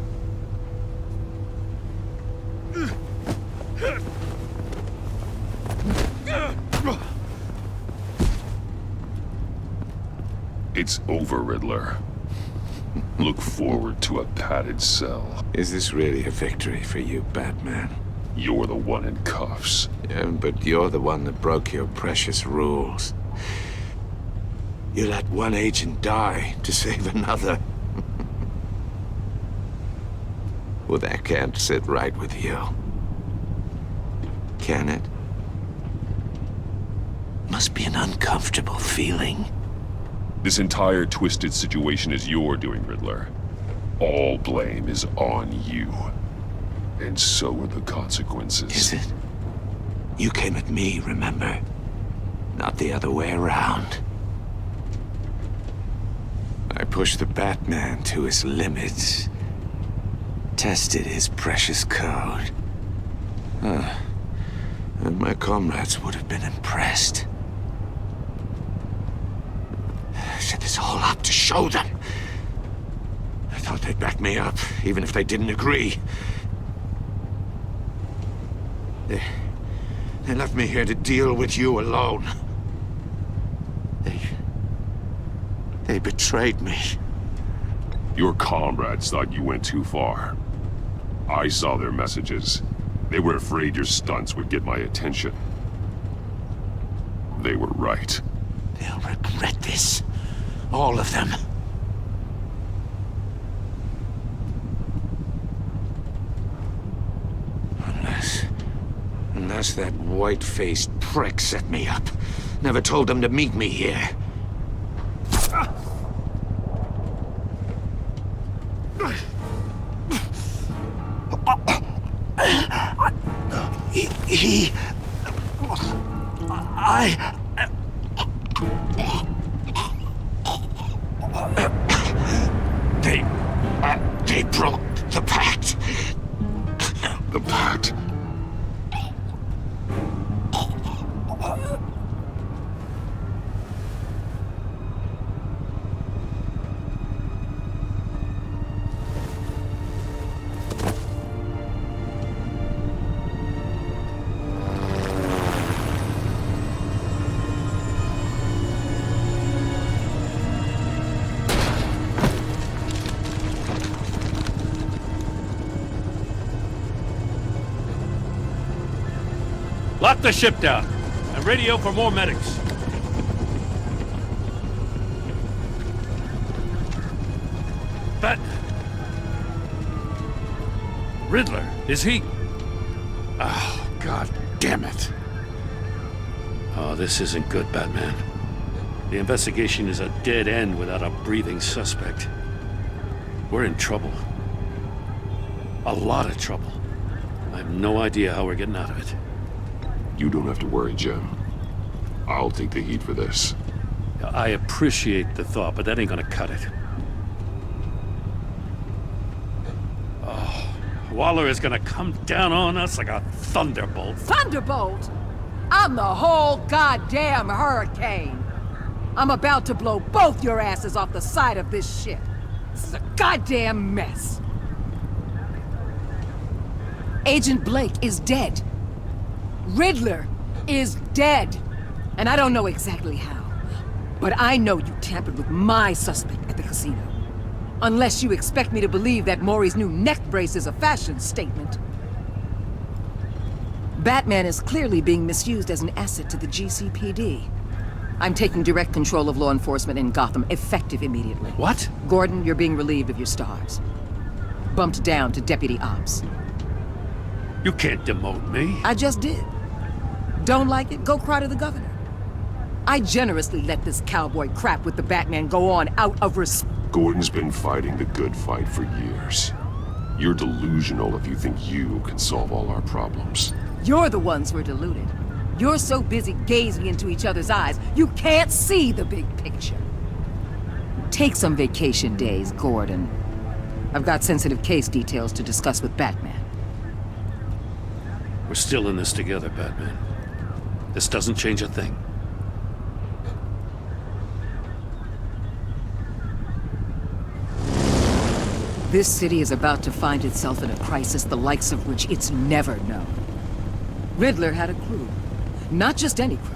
It's over, Riddler. Look forward to a padded cell. Is this really a victory for you, Batman? You're the one in cuffs. Yeah, but you're the one that broke your precious rules. You let one agent die to save another. Well, that can't sit right with you. Can it? Must be an uncomfortable feeling. This entire twisted situation is your doing, Riddler. All blame is on you. And so are the consequences. Is it? You came at me, remember? not the other way around. I pushed the Batman to his limits. Tested his precious code. And my comrades would have been impressed. I set this all up to show them. I thought they'd back me up, even if they didn't agree. They left me here to deal with you alone. They betrayed me. Your comrades thought you went too far. I saw their messages. They were afraid your stunts would get my attention. They were right. They'll regret this. All of them. Unless that white-faced prick set me up. Never told them to meet me here. They broke the pact. The pact? Lock the ship down and radio for more medics. Riddler, is he? Oh, God damn it. Oh, this isn't good, Batman. The investigation is a dead end without a breathing suspect. We're in trouble. A lot of trouble. I have no idea how we're getting out of it. You don't have to worry, Jim. I'll take the heat for this. I appreciate the thought, but that ain't gonna cut it. Oh, Waller is gonna come down on us like a thunderbolt. Thunderbolt? I'm the whole goddamn hurricane. I'm about to blow both your asses off the side of this ship. This is a goddamn mess. Agent Blake is dead. Riddler is dead. And I don't know exactly how. But I know you tampered with my suspect at the casino. Unless you expect me to believe that Maury's new neck brace is a fashion statement. Batman is clearly being misused as an asset to the GCPD. I'm taking direct control of law enforcement in Gotham, effective immediately. What? Gordon, you're being relieved of your stars. Bumped down to Deputy Ops. You can't demote me. I just did. Don't like it? Go cry to the governor. I generously let this cowboy crap with the Batman go on out of respect. Gordon's been fighting the good fight for years. You're delusional if you think you can solve all our problems. You're the ones who are deluded. You're so busy gazing into each other's eyes, you can't see the big picture. Take some vacation days, Gordon. I've got sensitive case details to discuss with Batman. We're still in this together, Batman. This doesn't change a thing. This city is about to find itself in a crisis the likes of which it's never known. Riddler had a crew. Not just any crew.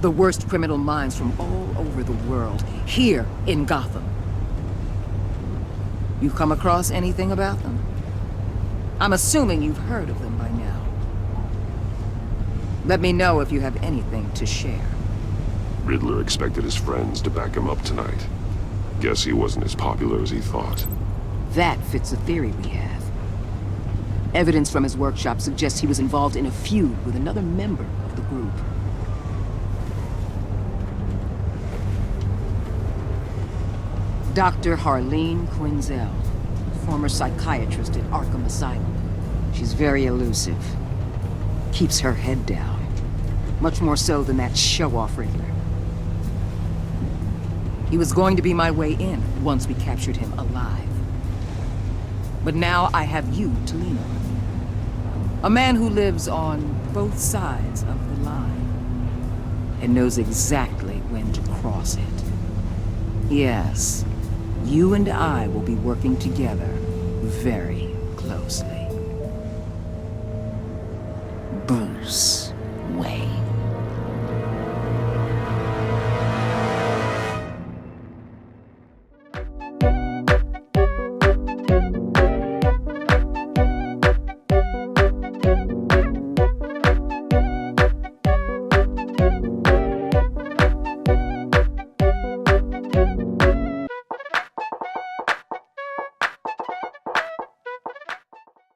The worst criminal minds from all over the world, here in Gotham. You come across anything about them? I'm assuming you've heard of them by now. Let me know if you have anything to share. Riddler expected his friends to back him up tonight. Guess he wasn't as popular as he thought. That fits the theory we have. Evidence from his workshop suggests he was involved in a feud with another member of the group. Dr. Harleen Quinzel, former psychiatrist at Arkham Asylum. She's very elusive. Keeps her head down. Much more so than that show-off Riddler. He was going to be my way in once we captured him alive. But now I have you to lean on. A man who lives on both sides of the line and knows exactly when to cross it. Yes, you and I will be working together very closely. Bruce Wayne.